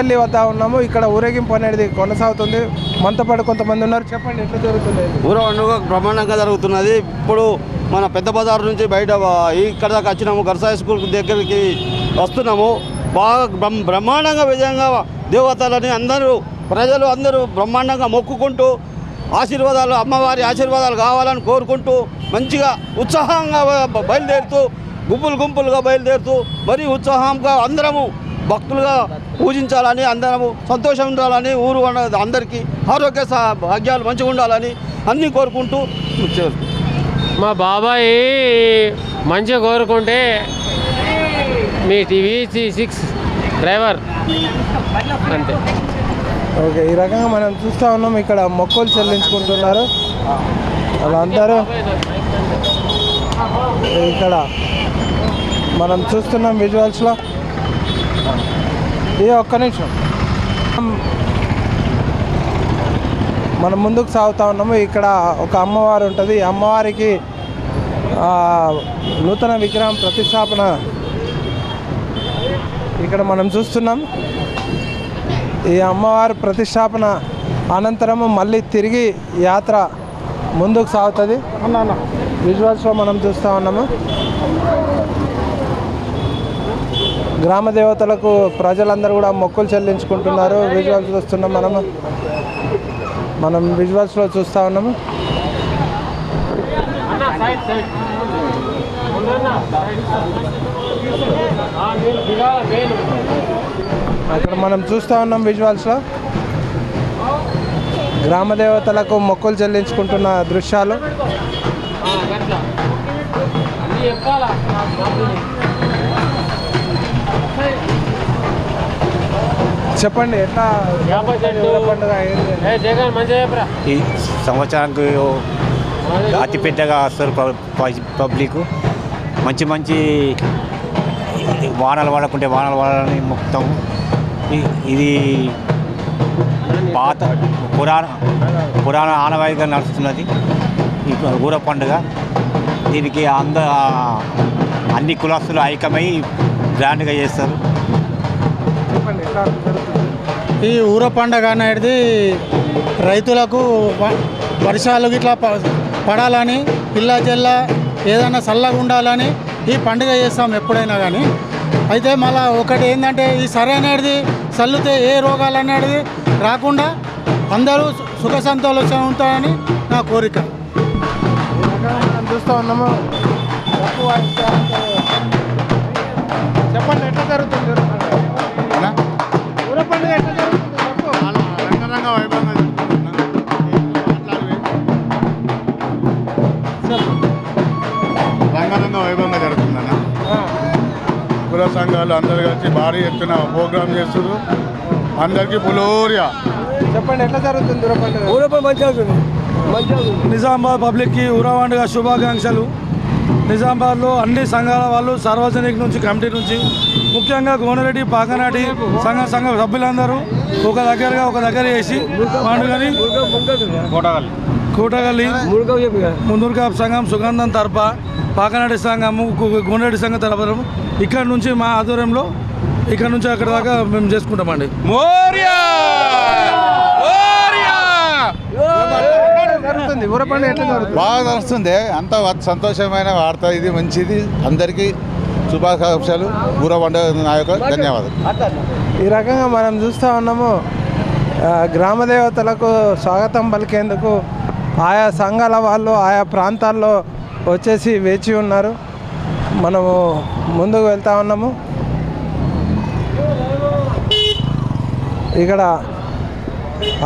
ఊరవెల్లి వద్ద ఉన్నాము. ఇక్కడ ఊరేగింపు అనేది కొనసాగుతుంది. మనతో పాటు కొంతమంది ఉన్నారు. చెప్పండి, ఎట్లా జరుగుతుంది? ఊరవెండుగా బ్రహ్మాండంగా జరుగుతున్నది. ఇప్పుడు మన పెద్ద బజార్ నుంచి బయట ఇక్కడ దాకా వచ్చినాము. గర్సాయి స్కూల్ దగ్గరికి వస్తున్నాము. బాగా బ్రహ్మాండంగా విజయంగా దేవతలని అందరూ ప్రజలు అందరూ బ్రహ్మాండంగా మొక్కుకుంటూ ఆశీర్వాదాలు, అమ్మవారి ఆశీర్వాదాలు కావాలని కోరుకుంటూ మంచిగా ఉత్సాహంగా బయలుదేరుతూ గుంపులుగా బయలుదేరుతూ మరీ ఉత్సాహంగా అందరము భక్తులుగా పూజించాలని, అందరము సంతోషం ఉండాలని, ఊరు అందరికీ ఆరోగ్య భాగ్యాలు మంచిగా ఉండాలని అన్నీ కోరుకుంటూ మా బాబాయ్ మంచిగా కోరుకుంటే మీ TV6 డ్రైవర్ అంతే. ఓకే, ఈ రకంగా మనం చూస్తూ ఉన్నాం. ఇక్కడ మొక్కులు చెల్లించుకుంటున్నారు వాళ్ళందరూ. ఇక్కడ మనం చూస్తున్నాం విజువల్స్లో. ఇది ఒక్క నిమిషం, మనం ముందుకు సాగుతూ ఉన్నాము. ఇక్కడ ఒక అమ్మవారు ఉంటుంది. ఈ అమ్మవారికి నూతన విగ్రహం ప్రతిష్టాపన ఇక్కడ మనం చూస్తున్నాం. ఈ అమ్మవారి ప్రతిష్టాపన అనంతరము మళ్ళీ తిరిగి యాత్ర ముందుకు సాగుతుంది. విజువల్స్లో మనం చూస్తూ ఉన్నాము. గ్రామ దేవతలకు ప్రజలందరూ కూడా మొక్కులు చెల్లించుకుంటున్నారు. విజువల్స్ చూస్తున్నాం మనం విజువల్స్లో చూస్తూ ఉన్నాము. అక్కడ మనం చూస్తూ ఉన్నాం విజువల్స్లో గ్రామ దేవతలకు మొక్కులు చెల్లించుకుంటున్న దృశ్యాలు. చెప్పండి, ఎట్లా పండుగ? ఈ సంవత్సరానికి అతిపెద్దగా వస్తారు పబ్లిక్. మంచి వానలు పడకుంటే వానలు పడాలని మొక్కుతాము. ఇది పాత పురాణ ఆనవాయిగా నడుస్తున్నది ఈ ఊర పండుగ. దీనికి అన్ని కులస్తులు ఐక్యమై గ్రాండ్గా చేస్తారు. ఈ ఊర పండుగ అనేది రైతులకు వర్షాలు ఇట్లా పడాలని, పిల్ల జల్ల ఏదైనా చల్లగా ఉండాలని ఈ పండుగ చేస్తాం ఎప్పుడైనా కానీ. అయితే మళ్ళీ ఒకటి ఏంటంటే ఈ సరైనది చల్లితే ఏ రోగాలు అనేది రాకుండా అందరూ సుఖ సంతోషంగా ఉంటారని నా కోరిక. చూస్తూ ఉన్నాము. చెప్పండి, ఎట్లా జరుగుతుంది ఊర పండుగ? ఎట్లా జరుగుతుంది? రంగరంగ వైభవంగా జరుగుతుందన్న. కుల సంఘాలు అందరు కలిసి భారీ ఎత్తున ప్రోగ్రామ్ చేస్తున్నారు. అందరికీ పులోరియా. చెప్పండి, ఎట్లా జరుగుతుంది ఊర పండుగ? ఊర పండుగ మంచిగా అవుతుంది. నిజామాబాద్ పబ్లిక్కి ఊర పండుగ శుభాకాంక్షలు. నిజామాబాద్లో అన్ని సంఘాల వాళ్ళు, సార్వజనిక నుంచి, కమిటీ నుంచి, ముఖ్యంగా గోనరెడ్డి పాకనాటి సంఘ సభ్యులందరూ ఒక దగ్గర చేసి పండుగని కోటగల్లి ముందూరుగా సంఘం, సుగంధం తరఫ, పాకనాటి సంఘము, గోనరెడ్డి సంఘం తరఫు ఇక్కడ నుంచి మా ఆధ్వర్యంలో ఇక్కడ నుంచి అక్కడ దాకా మేము చేసుకుంటామండి. బాగా నడుస్తుంది. అంత సంతోషమైన వార్త ఇది. మంచిది. అందరికీ శుభాకాంక్షలు. ఊర పండుగ నాయకు ధన్యవాదాలు. ఈ రకంగా మనం చూస్తూ ఉన్నాము. గ్రామ దేవతలకు స్వాగతం పలికేందుకు ఆయా సంఘాల వాళ్ళు ఆయా ప్రాంతాల్లో వచ్చేసి వేచి ఉన్నారు. మనము ముందుకు వెళ్తూ ఉన్నాము. ఇక్కడ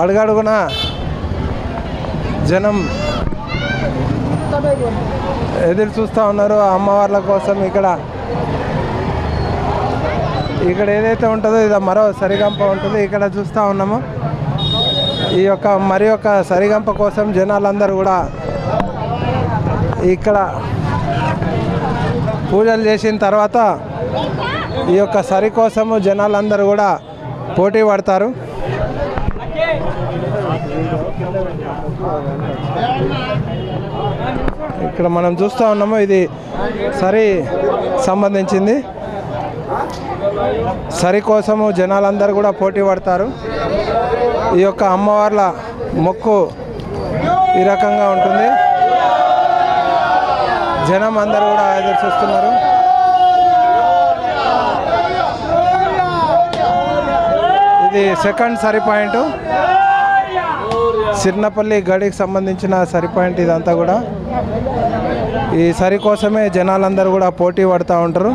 అడుగడుగున జనం ఎదురు చూస్తూ ఉన్నారు అమ్మవార్ల కోసం. ఇక్కడ ఏదైతే ఉంటుందో ఇది మరో సరిగంప ఉంటుంది. ఇక్కడ చూస్తూ ఉన్నాము. ఈ యొక్క మరి యొక్క సరిగంప కోసం జనాలందరూ కూడా ఇక్కడ పూజలు చేసిన తర్వాత ఈ యొక్క సరి కోసము జనాలందరూ కూడా పోటీ పడతారు. ఇక్కడ మనం చూస్తూ ఉన్నాము. ఇది సరి సంబంధించింది. సరి కోసము జనాలందరూ కూడా పోటీ పడతారు. ఈ యొక్క అమ్మవార్ల మొక్కు ఈ రకంగా ఉంటుంది. జనం అందరూ కూడా ఎదురు చూస్తున్నారు. ఇది సెకండ్ సరి పాయింట్, సిర్నపల్లి గడికి సంబంధించిన సరి పాయింట్ ఇదంతా కూడా. ఈ సరి కోసమే జనాలందరూ కూడా పోటీ పడుతూ ఉంటారు.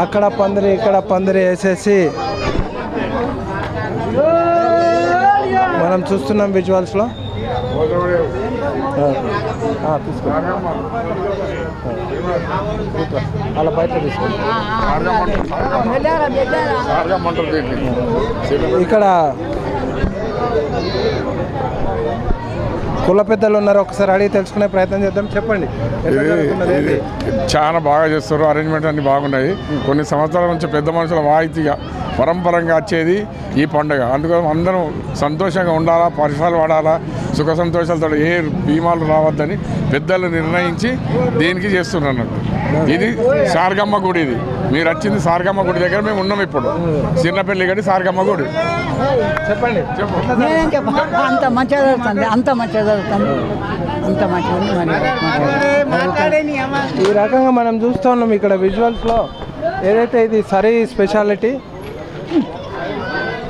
అక్కడ పందిరి ఇక్కడ పందిరి వేసేసి మనం చూస్తున్నాం విజువల్స్లో. అలా బయట ఇక్కడ కుల పెద్దలు ఉన్నారు, ఒకసారి అడిగి తెలుసుకునే ప్రయత్నం చేద్దాం. చెప్పండి. ఇది చాలా బాగా చేస్తారు, అరేంజ్మెంట్ అన్ని బాగున్నాయి. కొన్ని సంవత్సరాల నుంచి పెద్ద మనుషుల వాయితీగా పరంపరంగా వచ్చేది ఈ పండుగ. అందుకోసం అందరం సంతోషంగా ఉండాలా, పరిసరాలు వాడాలా, సుఖ సంతోషాలతో ఏ భీమాలు రావద్దని పెద్దలు నిర్ణయించి దీనికి చేస్తున్నారు అన్నట్టు. ఇది సారగమ్మ గుడి. ఇది మీరు వచ్చింది సారగమ్మ గుడి దగ్గర మేము ఉన్నాం ఇప్పుడు. చిన్నపల్లి గడి సారగమ్మ గుడి. చెప్పండి. అంత మంచిగా జరుగుతుంది, అంత మంచిగా జరుగుతుంది, అంత మంచిగా. ఈ రకంగా మనం చూస్తూ ఉన్నాం ఇక్కడ విజువల్స్లో. ఏదైతే ఇది సరి స్పెషాలిటీ.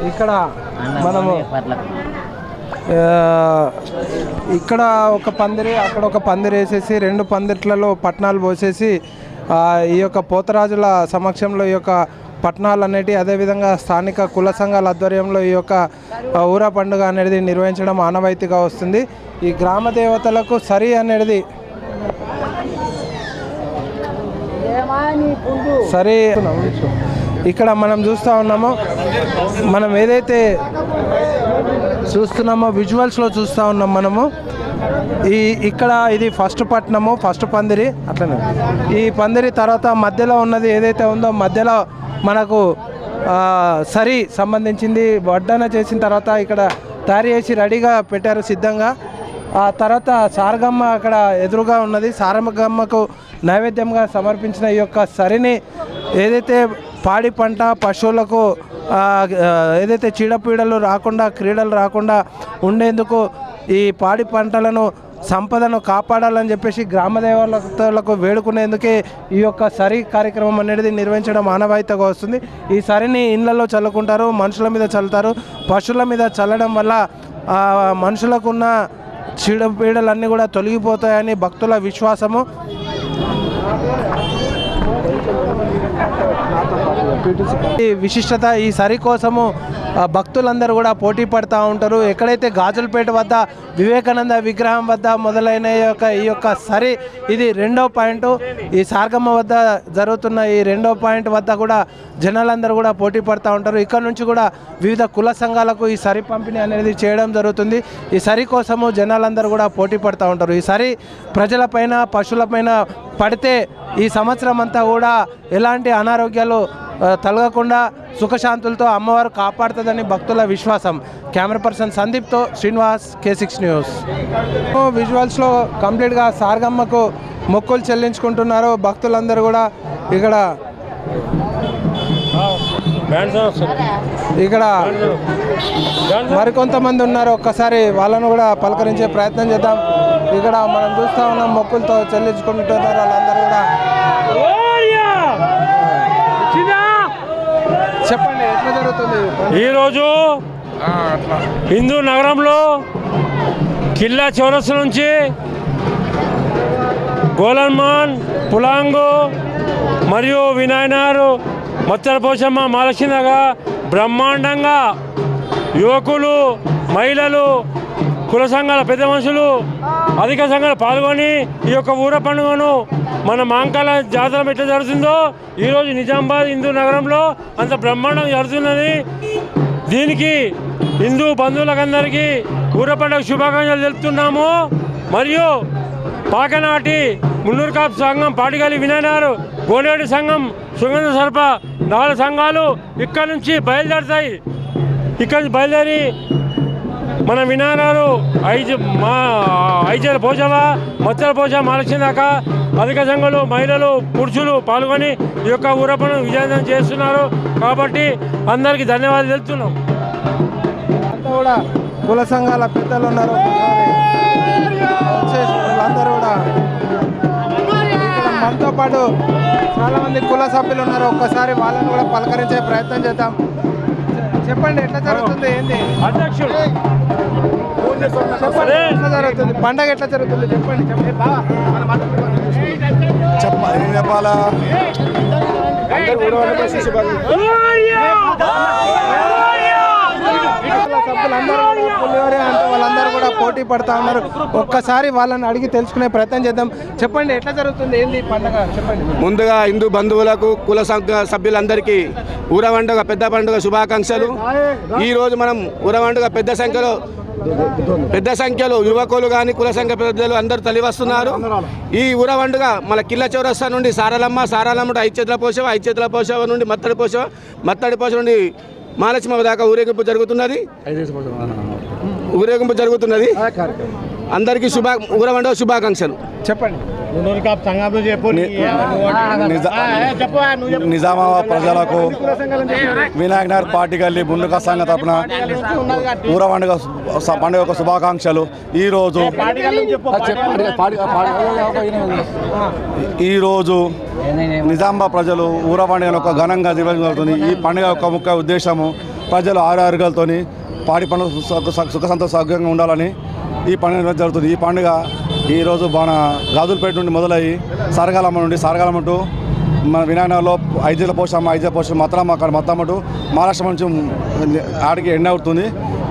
ఇక్కడ మనము ఇక్కడ ఒక పందిరి అక్కడ ఒక పందిరి వేసేసి 2 పందిట్లలో పట్నాలు పోసేసి ఈ యొక్క పోతరాజుల సమక్షంలో ఈ యొక్క పట్నాలు అనేటి, అదేవిధంగా స్థానిక కుల సంఘాల ఆధ్వర్యంలో ఈ యొక్క ఊరా పండుగ అనేది నిర్వహించడం ఆనవాయితీగా వస్తుంది. ఈ గ్రామ దేవతలకు సరి అనేది సరే ఇక్కడ మనం చూస్తూ ఉన్నామో, మనం ఏదైతే చూస్తున్నామో విజువల్స్లో చూస్తూ ఉన్నాం మనము. ఇక్కడ ఇది ఫస్ట్ పట్నము, ఫస్ట్ పందిరి. అట్లనే ఈ పందిరి తర్వాత మధ్యలో ఉన్నది ఏదైతే ఉందో మధ్యలో మనకు సరి సంబంధించింది వడ్డన చేసిన తర్వాత ఇక్కడ తయారు చేసి రెడీగా పెట్టారు సిద్ధంగా. ఆ తర్వాత సారగమ్మ అక్కడ ఎదురుగా ఉన్నది. సారగమ్మకు నైవేద్యంగా సమర్పించిన ఈ యొక్క సరిని ఏదైతే పాడి పంట పశువులకు ఏదైతే చీడపీడలు రాకుండా క్రీడలు రాకుండా ఉండేందుకు ఈ పాడి పంటలను సంపదను కాపాడాలని చెప్పేసి గ్రామ దేవతలకు వేడుకునేందుకే ఈ యొక్క సరి కార్యక్రమం అనేది నిర్వహించడం ఆనవాయితీగా వస్తుంది. ఈ సరిని ఇళ్లలో చల్లుకుంటారు, మనుషుల మీద చల్లుతారు. పశువుల మీద చల్లడం వల్ల మనుషులకున్న చీడపీడలన్నీ కూడా తొలగిపోతాయని భక్తుల విశ్వాసము. ఈ విశిష్టత ఈ సరి కోసము భక్తులందరూ కూడా పోటీ పడుతూ ఉంటారు. ఎక్కడైతే గాజులపేట వద్ద వివేకానంద విగ్రహం వద్ద మొదలైన ఈ యొక్క సరి ఇది 2వ పాయింట్. ఈ సారగమ్మ వద్ద జరుగుతున్న ఈ 2వ పాయింట్ వద్ద కూడా జనాలందరూ కూడా పోటీ పడుతూ ఉంటారు. ఇక్కడ నుంచి కూడా వివిధ కుల సంఘాలకు ఈ సరి పంపిణీ అనేది చేయడం జరుగుతుంది. ఈ సరి కోసము జనాలందరూ కూడా పోటీ పడుతూ ఉంటారు. ఈ సరి ప్రజలపైన పశువులపైన పడితే ఈ సంవత్సరం అంతా కూడా ఎలాంటి అనారోగ్యాలు తలగకుండా సుఖశాంతులతో అమ్మవారు కాపాడుతుందని భక్తుల విశ్వాసం. కెమెరా పర్సన్ సందీప్తో శ్రీనివాస్, K6 న్యూస్. విజువల్స్లో కంప్లీట్గా సారగమ్మకు మొక్కులు చెల్లించుకుంటున్నారు భక్తులందరూ కూడా. ఇక్కడ మరికొంతమంది ఉన్నారు, ఒక్కసారి వాళ్ళను కూడా పలకరించే ప్రయత్నం చేద్దాం. ఇక్కడ మనం చూస్తూ ఉన్నాం మొక్కులతో చెల్లించుకుంటున్నారు వాళ్ళందరూ కూడా. చెప్పండి, ఎట్లా జరుగుతుంది ఈరోజు హిందూ నగరంలో కిల్లా చౌరస్తా నుంచి గోలన్మాన్, పులాంగు మరియు వినాయనారు, మత్తల పోచమ్మ, మహాలక్ష్మిగా బ్రహ్మాండంగా యువకులు, మహిళలు, కుల సంఘాల పెద్ద మనుషులు, అధిక సంఘాలు పాల్గొని ఈ యొక్క ఊర పండుగను మన మాంకాల జాతర ఎట్లా జరుగుతుందో ఈరోజు నిజామాబాద్ హిందూ నగరంలో అంత బ్రహ్మాండంగా జరుగుతున్నది. దీనికి హిందూ బంధువులకందరికీ ఊర పండుగ శుభాకాంక్షలు తెలుపుతున్నాము. మరియు పాకనాటి మున్నూరు కాపు సంఘం, పాటిగాలి వినయనారు, గోనేడు సంఘం, సుగంధ సర్ప 4 సంఘాలు ఇక్కడ నుంచి బయలుదేరుతాయి. ఇక్కడ నుంచి బయలుదేరి మన వినాయనారు ఐజల పోషవ మత్స్య పోషవ మహాలక్ష్మి దాకా అధిక సంఖ్యలో మహిళలు పురుషులు పాల్గొని ఈ యొక్క ఊరపను విజయవంతం చేస్తున్నారు. కాబట్టి అందరికీ ధన్యవాదాలు తెలుపుతున్నాం. అంతా కూడా కుల సంఘాల పెద్దలు ఉన్నారు. వాళ్ళందరూ కూడా ఇక్కడ మనతో పాటు చాలామంది కుల సభ్యులు ఉన్నారు. ఒక్కసారి వాళ్ళని కూడా పలకరించే ప్రయత్నం చేద్దాం. చెప్పండి, ఎట్లా జరుగుతుంది? ఏంది అధ్యక్షుడు చెప్పండి, ఎట్లా జరుగుతుంది పండగ? ఎట్లా జరుగుతుంది చెప్పండి. చెప్పాలా సభ్యులందరూ కూడా పులిహోర అంటే వాళ్ళందరూ కూడా పోటీ పడతా ఉన్నారు. ఒక్కసారి వాళ్ళని అడిగి తెలుసుకునే ప్రయత్నం చేద్దాం. చెప్పండి, ఎట్లా జరుగుతుంది? ఏంది పండగ చెప్పండి. ముందుగా హిందూ బంధువులకు కుల సభ్యులందరికీ ఊరవండుగ పెద్ద పండుగ శుభాకాంక్షలు. ఈరోజు మనం ఊరవండుగ పెద్ద సంఖ్యలో యువకులు కానీ కుల సంఘ పెద్దలు అందరూ తరలివస్తున్నారు. ఈ ఊరవండుగ మన కిల్ల చౌరస్తా నుండి సారాలమ్మ ఐచేతుల పోషవ నుండి మత్తడి పోషవ నుండి మహాలక్ష్మి దాకా ఊరేగింపు జరుగుతున్నది. అందరికీ ఊరవండుగ శుభాకాంక్షలు. చెప్పండి. నిజామాబాద్ ప్రజలకు వినాయక్ నగర్ పార్టీ గల్లీ మున్నూర్ కాప్ సంఘం తరపున ఊరవండుగ పండుగ యొక్క శుభాకాంక్షలు. ఈరోజు నిజామాబాద్ ప్రజలు ఊరవండుగను ఒక ఘనంగా నిర్వహించబడుతుంది. ఈ పండుగ యొక్క ముఖ్య ఉద్దేశము ప్రజలు ఆరోగ్యాలతో పాడి పండుగ సుఖ సంతోషంగా ఉండాలని ఈ పండుగ జరుగుతుంది. ఈ పండుగ ఈరోజు మన గాజులపేట నుండి మొదలయ్యి సారగాలమ్మ టు మన వినాయకనగర్లో ఐజల పోషమ్మ మత్తమ్మ టు మహారాష్ట్ర నుంచి ఆడికి ఎండ అవుతుంది.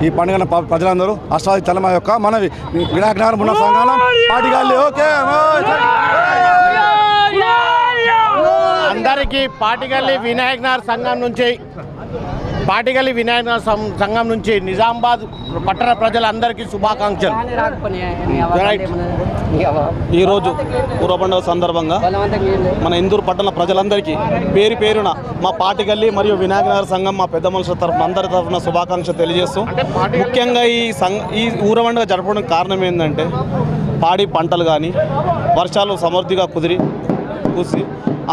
ఈ పండుగను ప్రజలందరూ అష్టాది తెలమ యొక్క మనవి వినాయకనగర్ మున్న సంఘాలం పాటిగాలి. ఓకే, అందరికీ పాటిగల్లి వినాయక్ నగర్ సంఘం నుంచి నిజామాబాద్ పట్టణ ప్రజలందరికీ శుభాకాంక్షలు. ఈరోజు ఊర పండుగ సందర్భంగా మన ఇందూరు పట్టణ ప్రజలందరికీ పేరున మా పాటిగల్లి మరియు వినాయక నగర్ సంఘం మా పెద్ద మనుషుల తరఫున అందరి తరఫున శుభాకాంక్షలు తెలియజేస్తూ, ముఖ్యంగా ఈ ఊర పండుగ జరపడానికి కారణం ఏంటంటే పాడి పంటలు కానీ వర్షాలు సమృద్ధిగా కూసి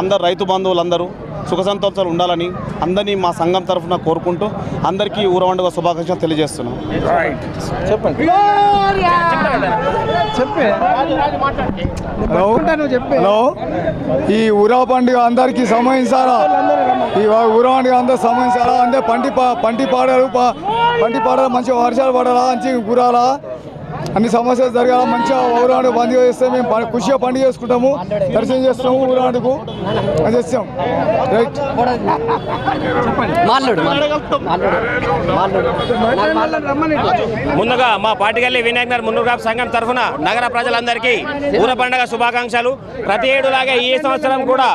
అందరు రైతు బంధువులందరూ సుఖ సంతోషాలు ఉండాలని అందరినీ మా సంఘం తరఫున కోరుకుంటూ అందరికీ ఊరవండుగ శుభాకాంక్షలు తెలియజేస్తున్నాం. చెప్పండి. హలో, ఈ ఊర పండుగ అందరికీ సంబంధించాలా? ఈ ఊర పండుగ అందరూ సంబంధించాలా? అంటే పంటి పాడాలి, మంచిగా వర్షాలు పడాలా, మంచిగా గురాలా, అన్ని సమస్యలు జరగాల, మంచిగా ఊరాడు పండుగ చేస్తే మేము ఖుషిగా పండుగ చేసుకుంటాము, దర్శనం చేస్తాము, ఊరాడుకు అది చేస్తాం. రైట్. ముందుగా మా పాటిగల్లి వినాయక్ నగర్ మున్నూర్ కాప్ సంఘం తరఫున నగర ప్రజలందరికీ ఊర పండుగ శుభాకాంక్షలు. ప్రతి ఏడులాగే ఈ సంవత్సరం కూడా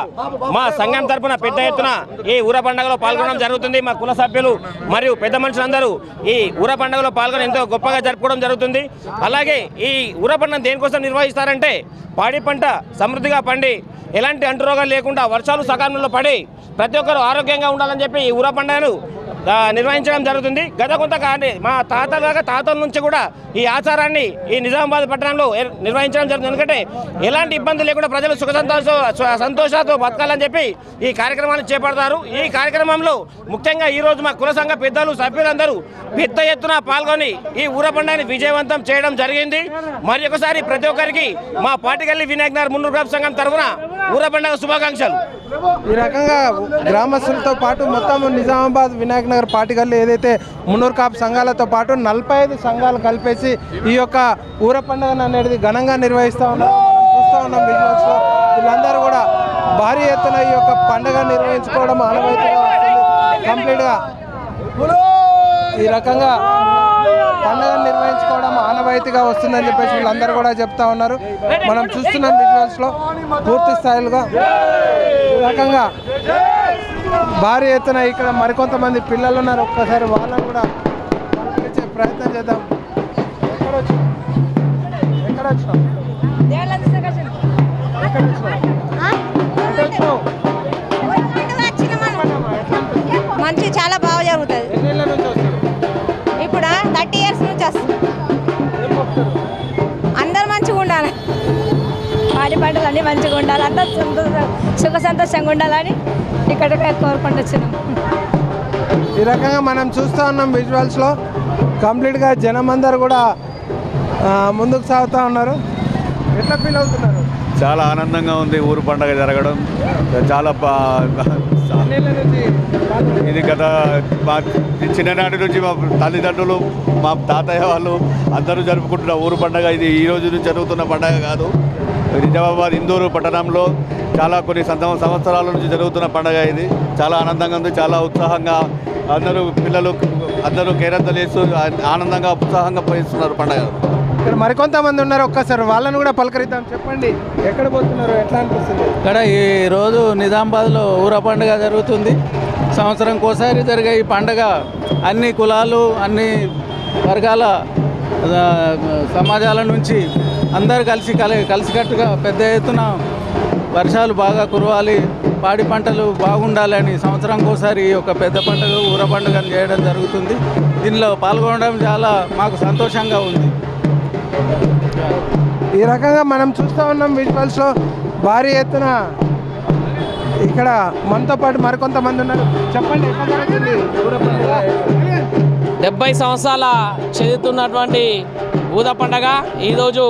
మా సంఘం తరఫున పెద్ద ఎత్తున ఈ ఊర పండుగలో పాల్గొనడం జరుగుతుంది. మా కుల సభ్యులు మరియు పెద్ద మనుషులందరూ ఈ ఊర పండుగలో పాల్గొని ఎంతో గొప్పగా జరుపుకోవడం జరుగుతుంది. అలాగే ఈ ఊర పండుగ దేనికోసం నిర్వహిస్తారంటే పాడి పంట సమృద్ధిగా పండి ఎలాంటి అంటురోగాలు లేకుండా వర్షాలు సకాలంలో పడి ప్రతి ఒక్కరు ఆరోగ్యంగా ఉండాలని చెప్పి ఈ ఊర పండుగను నిర్వహించడం జరుగుతుంది. గత కొంతకాలం మా తాతల నుంచి కూడా ఈ ఆచారాన్ని ఈ నిజామాబాద్ పట్టణంలో నిర్వహించడం జరుగుతుంది. ఎందుకంటే ఎలాంటి ఇబ్బంది లేకుండా ప్రజలు సంతోషాలతో బతకాలని చెప్పి ఈ కార్యక్రమాన్ని చేపడతారు. ఈ కార్యక్రమంలో ముఖ్యంగా ఈరోజు మా కుల సంఘ పెద్దలు సభ్యులందరూ పెద్ద ఎత్తున పాల్గొని ఈ ఊర పండుగని విజయవంతం చేయడం జరిగింది. మరి ఒకసారి ప్రతి ఒక్కరికి మా పాటిగల్లి వినాయక్ నగర్ మున్నూర్ కాప్ సంఘం తరఫున ఊర పండుగ శుభాకాంక్షలు. ఈ రకంగా గ్రామస్తులతో పాటు మొత్తం నిజామాబాద్ వినాయక్ నగర్ పాటిగల్లి ఏదైతే మున్నూర్ కాప్ సంఘాలతో పాటు 45 సంఘాలు కలిపేసి ఈ యొక్క ఊర పండుగను అనేది ఘనంగా చూస్తూ ఉన్నాం విజువల్స్లో. వీళ్ళందరూ కూడా భారీ ఎత్తున ఈ యొక్క పండుగ నిర్వహించుకోవడం ఆనవాయితీగా వస్తుంది. కంప్లీట్గా ఈ రకంగా పండుగ నిర్వహించుకోవడం ఆనవాయితీగా వస్తుందని చెప్పేసి వీళ్ళందరూ కూడా చెప్తా ఉన్నారు. మనం చూస్తున్నాం విజువల్స్లో పూర్తి స్థాయిలుగా ఈ రకంగా భారీ ఎత్తున ఇక్కడ మరికొంతమంది పిల్లలు ఉన్నారు. ఒక్కసారి వాళ్ళని కూడా పలకరించే ప్రయత్నం చేద్దాం. ఎక్కడ వచ్చినాం? మంచి చాలా బాగా జరుగుతుంది. ఎన్ని ఏళ్ళ నుంచి వస్తారు? ఇప్పుడు 30 years నుంచి వస్తుంది. పంటలు అన్నీ మంచిగా ఉండాలి, అంతా సుఖ సంతోషంగా ఉండాలని ఇక్కడికి కోరుకుంటూ వచ్చినాం. ఈ రకంగా మనం చూస్తూ ఉన్నాం విజువల్స్లో కంప్లీట్గా జనం అందరూ కూడా ముందుకు సాగుతూ ఉన్నారు. ఎట్లా ఫీల్ అవుతున్నారు? చాలా ఆనందంగా ఉంది ఊరు పండుగ జరగడం. చాలా ఇది గత మా చిన్ననాటి నుంచి మా తల్లిదండ్రులు మా తాతయ్య వాళ్ళు అందరూ జరుపుకుంటున్న ఊరు పండుగ. ఇది ఈ రోజు నుంచి జరుగుతున్న పండుగ కాదు. నిజామాబాద్ ఇందూరు పట్టణంలో చాలా కొన్ని సంవత్సరాల నుంచి జరుగుతున్న పండుగ ఇది. చాలా ఆనందంగా ఉంది, చాలా ఉత్సాహంగా అందరూ పిల్లలు అందరూ కేరంతలు వేస్తూ ఆనందంగా ఉత్సాహంగా పోయిస్తున్నారు పండుగ. ఇక్కడ మరికొంతమంది ఉన్నారు, ఒక్కసారి వాళ్ళని కూడా పలకరిద్దాం. చెప్పండి, ఎక్కడ పోతున్నారు, ఎట్లా అనిపిస్తుంది? ఇక్కడ ఈరోజు నిజామాబాద్లో ఊర పండుగ జరుగుతుంది. సంవత్సరంకోసారి జరిగే ఈ పండుగ అన్ని కులాలు అన్ని వర్గాల సమాజాల నుంచి అందరు కలిసికట్టుగా పెద్ద ఎత్తున వర్షాలు బాగా కురవాలి, పాడి పంటలు బాగుండాలని సంవత్సరంకోసారి ఈ యొక్క పెద్ద పండుగ ఊర పండుగను చేయడం జరుగుతుంది. దీనిలో పాల్గొనడం చాలా మాకు సంతోషంగా ఉంది. ఈ రకంగా మనం చూస్తూ ఉన్నాం విజువల్స్లో భారీ ఎత్తున ఇక్కడ మనతో పాటు మరికొంతమంది ఉన్నారు. చెప్పండి, ఎట్లా జరుగుతుంది ఊర పండుగ? 70 సంవత్సరాల చదువుతున్నటువంటి ఊద పండుగ ఈరోజు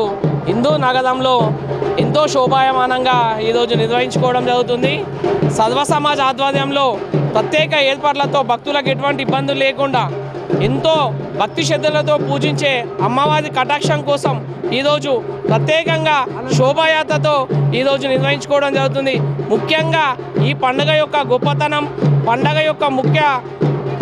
హిందూ నగరంలో ఎంతో శోభాయమానంగా ఈరోజు నిర్వహించుకోవడం జరుగుతుంది. సర్వ సమాజ్ ఆధ్వర్యంలో ప్రత్యేక ఏర్పాట్లతో భక్తులకు ఎటువంటి ఇబ్బందులు లేకుండా ఎంతో భక్తి శ్రద్ధలతో పూజించే అమ్మవారి కటాక్షం కోసం ఈరోజు ప్రత్యేకంగా శోభాయాత్రతో ఈరోజు నిర్వహించుకోవడం జరుగుతుంది. ముఖ్యంగా ఈ పండుగ యొక్క గొప్పతనం, పండుగ యొక్క ముఖ్య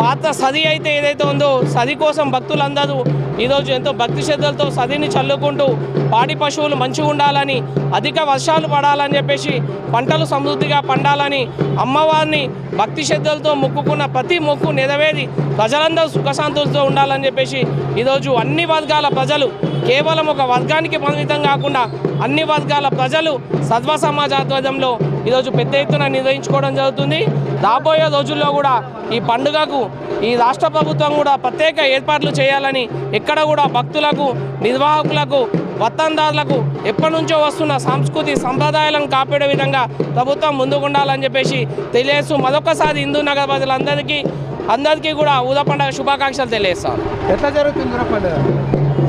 పాత్ర సది అయితే ఏదైతే ఉందో సది కోసం భక్తులందరూ ఈరోజు ఎంతో భక్తి శ్రద్ధలతో సదిని చల్లుకుంటూ పాడి పశువులు మంచిగా ఉండాలని, అధిక వర్షాలు పడాలని చెప్పేసి పంటలు సమృద్ధిగా పండాలని అమ్మవారిని భక్తి శ్రద్ధలతో మొక్కుకున్న ప్రతి మొక్కు నెరవేరి ప్రజలందరూ సుఖశాంతులతో ఉండాలని చెప్పేసి ఈరోజు అన్ని వర్గాల ప్రజలు, కేవలం ఒక వర్గానికి పరిమితం కాకుండా అన్ని వర్గాల ప్రజలు సర్వ సమాజ ఆధ్వర్యంలో ఈరోజు పెద్ద ఎత్తున నిర్వహించుకోవడం జరుగుతుంది. రాబోయే రోజుల్లో కూడా ఈ పండుగకు ఈ రాష్ట్ర ప్రభుత్వం కూడా ప్రత్యేక ఏర్పాట్లు చేయాలని, ఎక్కడ కూడా భక్తులకు, నిర్వాహకులకు, వత్తందారులకు ఎప్పటి నుంచో వస్తున్న సంస్కృతి సంప్రదాయాలను కాపాడే విధంగా ప్రభుత్వం ముందుకుండాలని చెప్పేసి తెలియజేస్తూ మరొకసారి హిందూ నగర ప్రజలందరికీ కూడా ఊద పండుగ శుభాకాంక్షలు తెలియజేస్తాను. ఎట్లా జరుగుతుంది ఊర పండుగ?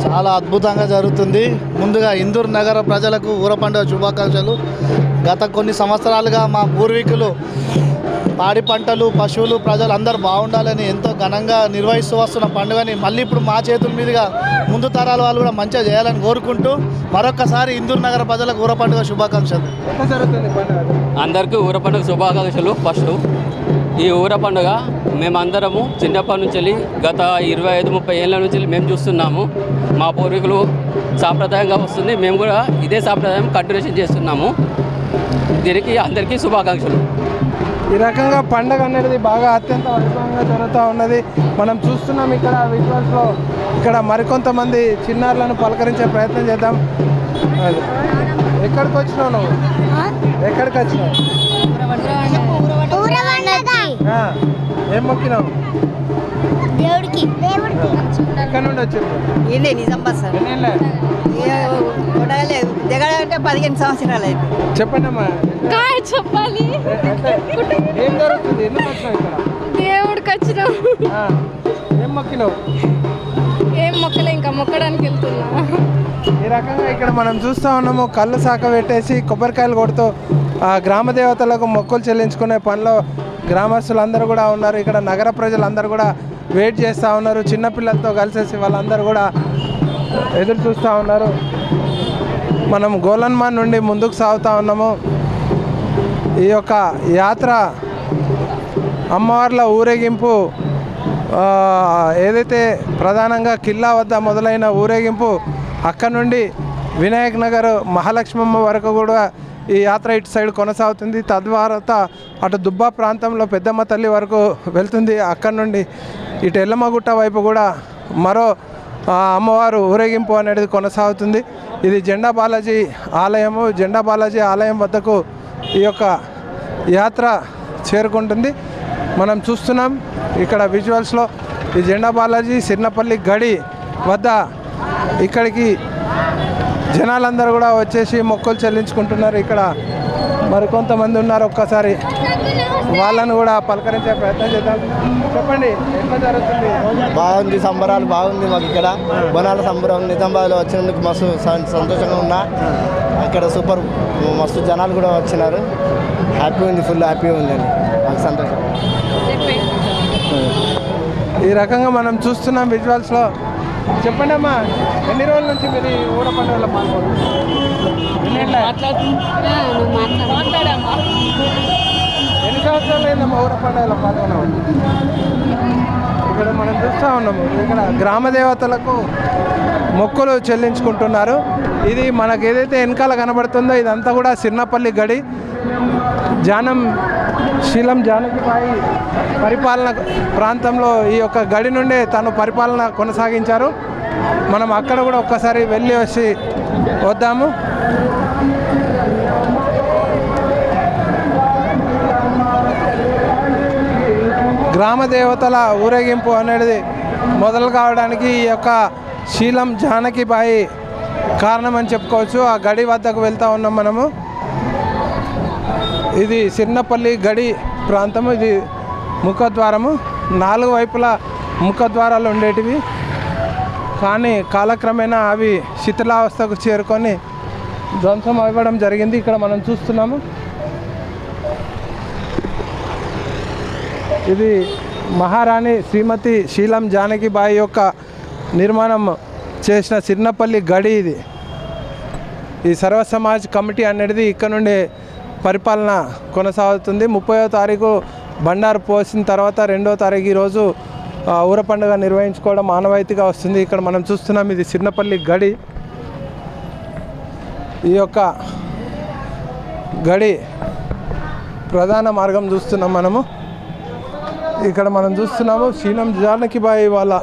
చాలా అద్భుతంగా జరుగుతుంది. ముందుగా ఇందూరు నగర ప్రజలకు ఊర పండుగ శుభాకాంక్షలు. గత కొన్ని సంవత్సరాలుగా మా పూర్వీకులు పాడి పంటలు, పశువులు, ప్రజలు అందరూ బాగుండాలని ఎంతో ఘనంగా నిర్వహిస్తూ వస్తున్న పండుగని మళ్ళీ ఇప్పుడు మా చేతుల మీదుగా ముందు తరాల వాళ్ళు కూడా మంచిగా చేయాలని కోరుకుంటూ మరొకసారి ఇందూరు నగర ప్రజలకు ఊర పండుగ శుభాకాంక్షలు. ఎట్లా జరుగుతుంది పండుగ? అందరికీ ఊర పండుగ శుభాకాంక్షలు. ఫస్ట్ ఈ ఊర పండుగ మేమందరము చిన్నప్పటి నుంచి గత 25-30 ఏళ్ళ నుంచి మేము చూస్తున్నాము. మా పూర్వీకులు సాంప్రదాయంగా వస్తుంది, మేము కూడా ఇదే సాంప్రదాయం కంటిన్యూషన్ చేస్తున్నాము. దీనికి అందరికీ శుభాకాంక్షలు. ఈ రకంగా పండుగ అనేది బాగా అత్యంత వైభవంగా జరుగుతూ ఉన్నది. మనం చూస్తున్నాం ఇక్కడ విజువల్స్లో. ఇక్కడ మరికొంతమంది చిన్నారులను పలకరించే ప్రయత్నం చేద్దాం. ఎక్కడికి వచ్చినావు నువ్వు? ఎక్కడికి వచ్చినావు? ఏం మొక్కినావు? దేవుడికి. ఎక్కడి నుండి వచ్చింది? ఏంటి నిజామాబాద్ సార్. దిగడంటే 15 సంవత్సరాలు అయితే. చెప్పండి అమ్మా, చెప్పాలి. ఏం జరుగుతుంది? ఎందుకు వచ్చినావు ఇక్కడ? దేవుడికి వచ్చినాం. ఏం మొక్కినావు? ఏం మొక్కలే, ఇంకా మొక్కడానికి వెళ్తున్నా. ఈ రకంగా ఇక్కడ మనం చూస్తూ ఉన్నాము, కళ్ళు శాఖ పెట్టేసి కొబ్బరికాయలు కొడుతూ గ్రామ దేవతలకు మొక్కులు చెల్లించుకునే పనిలో గ్రామస్తులందరూ కూడా ఉన్నారు. ఇక్కడ నగర ప్రజలందరూ కూడా వెయిట్ చేస్తూ ఉన్నారు. చిన్నపిల్లలతో కలిసేసి వాళ్ళందరూ కూడా ఎదురు చూస్తూ ఉన్నారు. మనం గోలన్మాన్ నుండి ముందుకు సాగుతూ ఉన్నాము. ఈ యొక్క యాత్ర అమ్మవార్ల ఊరేగింపు ఏదైతే ప్రధానంగా కిల్లా వద్ద మొదలైన ఊరేగింపు అక్కడ నుండి వినాయక్ నగర్ మహాలక్ష్మమ్మ వరకు కూడా ఈ యాత్ర ఇటు సైడ్ కొనసాగుతుంది. తద్వారా అటు దుబ్బా ప్రాంతంలో పెద్దమ్మ తల్లి వరకు వెళ్తుంది. అక్కడ నుండి ఇటు ఎల్లమ్మగుట్ట వైపు కూడా మరో అమ్మవారు ఊరేగింపు అనేది కొనసాగుతుంది. ఇది జెండా బాలాజీ ఆలయము. జెండా బాలాజీ ఆలయం వద్దకు ఈ యొక్క యాత్ర చేరుకుంటుంది. మనం చూస్తున్నాం ఇక్కడ విజువల్స్లో ఈ జెండా బాలాజీ సిర్నపల్లి గడి వద్ద ఇక్కడికి జనాలందరూ కూడా వచ్చేసి మొక్కులు చెల్లించుకుంటున్నారు. ఇక్కడ మరికొంతమంది ఉన్నారు, ఒక్కసారి వాళ్ళను కూడా పలకరించే ప్రయత్నం చేద్దాం. చెప్పండి, ఎట్లా జరుగుతుంది? బాగుంది, సంబరాలు బాగుంది. మాకు ఇక్కడ బోనాల సంబరం నిజామాబాద్లో వచ్చినందుకు మస్తు సంతోషంగా ఉన్నా. ఇక్కడ సూపర్ మస్తు జనాలు కూడా వచ్చినారు. హ్యాపీ ఉంది, ఫుల్ హ్యాపీ ఉందండి, మాకు సంతోషం. ఈ రకంగా మనం చూస్తున్నాం విజువల్స్లో. చెప్పండి అమ్మా, ఎన్ని రోజుల నుంచి మీరు ఈ ఊర పండుగలో పాల్గొంటున్నారు? ఎన్ని సంవత్సరాలు అయిందమ్మా ఊర పండుగలో పాల్గొన్నాము? ఇక్కడ మనం చూస్తూ ఉన్నాము, ఇక్కడ గ్రామ దేవతలకు మొక్కులు చెల్లించుకుంటున్నారు. ఇది మనకు ఏదైతే వెనకాల కనబడుతుందో ఇదంతా కూడా సిర్నపల్లి గడి. శీలం జానకిబాయి పరిపాలన ప్రాంతంలో ఈ యొక్క గడి నుండే తను పరిపాలన కొనసాగించారు. మనం అక్కడ కూడా ఒక్కసారి వెళ్ళి వచ్చి వద్దాము. గ్రామ దేవతల ఊరేగింపు అనేది మొదలు కావడానికి ఈ యొక్క శీలం జానకిబాయి కారణం అని చెప్పుకోవచ్చు. ఆ గడి వద్దకు వెళ్తూ ఉన్నాం మనము. ఇది సిర్నపల్లి గడి ప్రాంతము. ఇది ముఖద్వారము. 4 వైపులా ముఖద్వారాలు ఉండేటివి, కానీ కాలక్రమేణా అవి శిథిలావస్థకు చేరుకొని ధ్వంసం అవ్వడం జరిగింది. ఇక్కడ మనం చూస్తున్నాము, ఇది మహారాణి శ్రీమతి శీలం జానకిబాయి యొక్క నిర్మాణం చేసిన సిర్నపల్లి గడి. ఇది ఈ సర్వ సమాజ్ కమిటీ అనేది ఇక్కడ నుండి పరిపాలన కొనసాగుతుంది. 30వ తారీఖు బండారు పోసిన తర్వాత 2వ తారీఖు ఈరోజు ఊర పండుగ నిర్వహించుకోవడం ఆనవాయితీగా వస్తుంది. ఇక్కడ మనం చూస్తున్నాం, ఇది సిర్నపల్లి గడి. ఈ యొక్క గడి ప్రధాన మార్గం చూస్తున్నాం మనము. ఇక్కడ మనం చూస్తున్నాము శీలం జానకిబాయి వాళ్ళ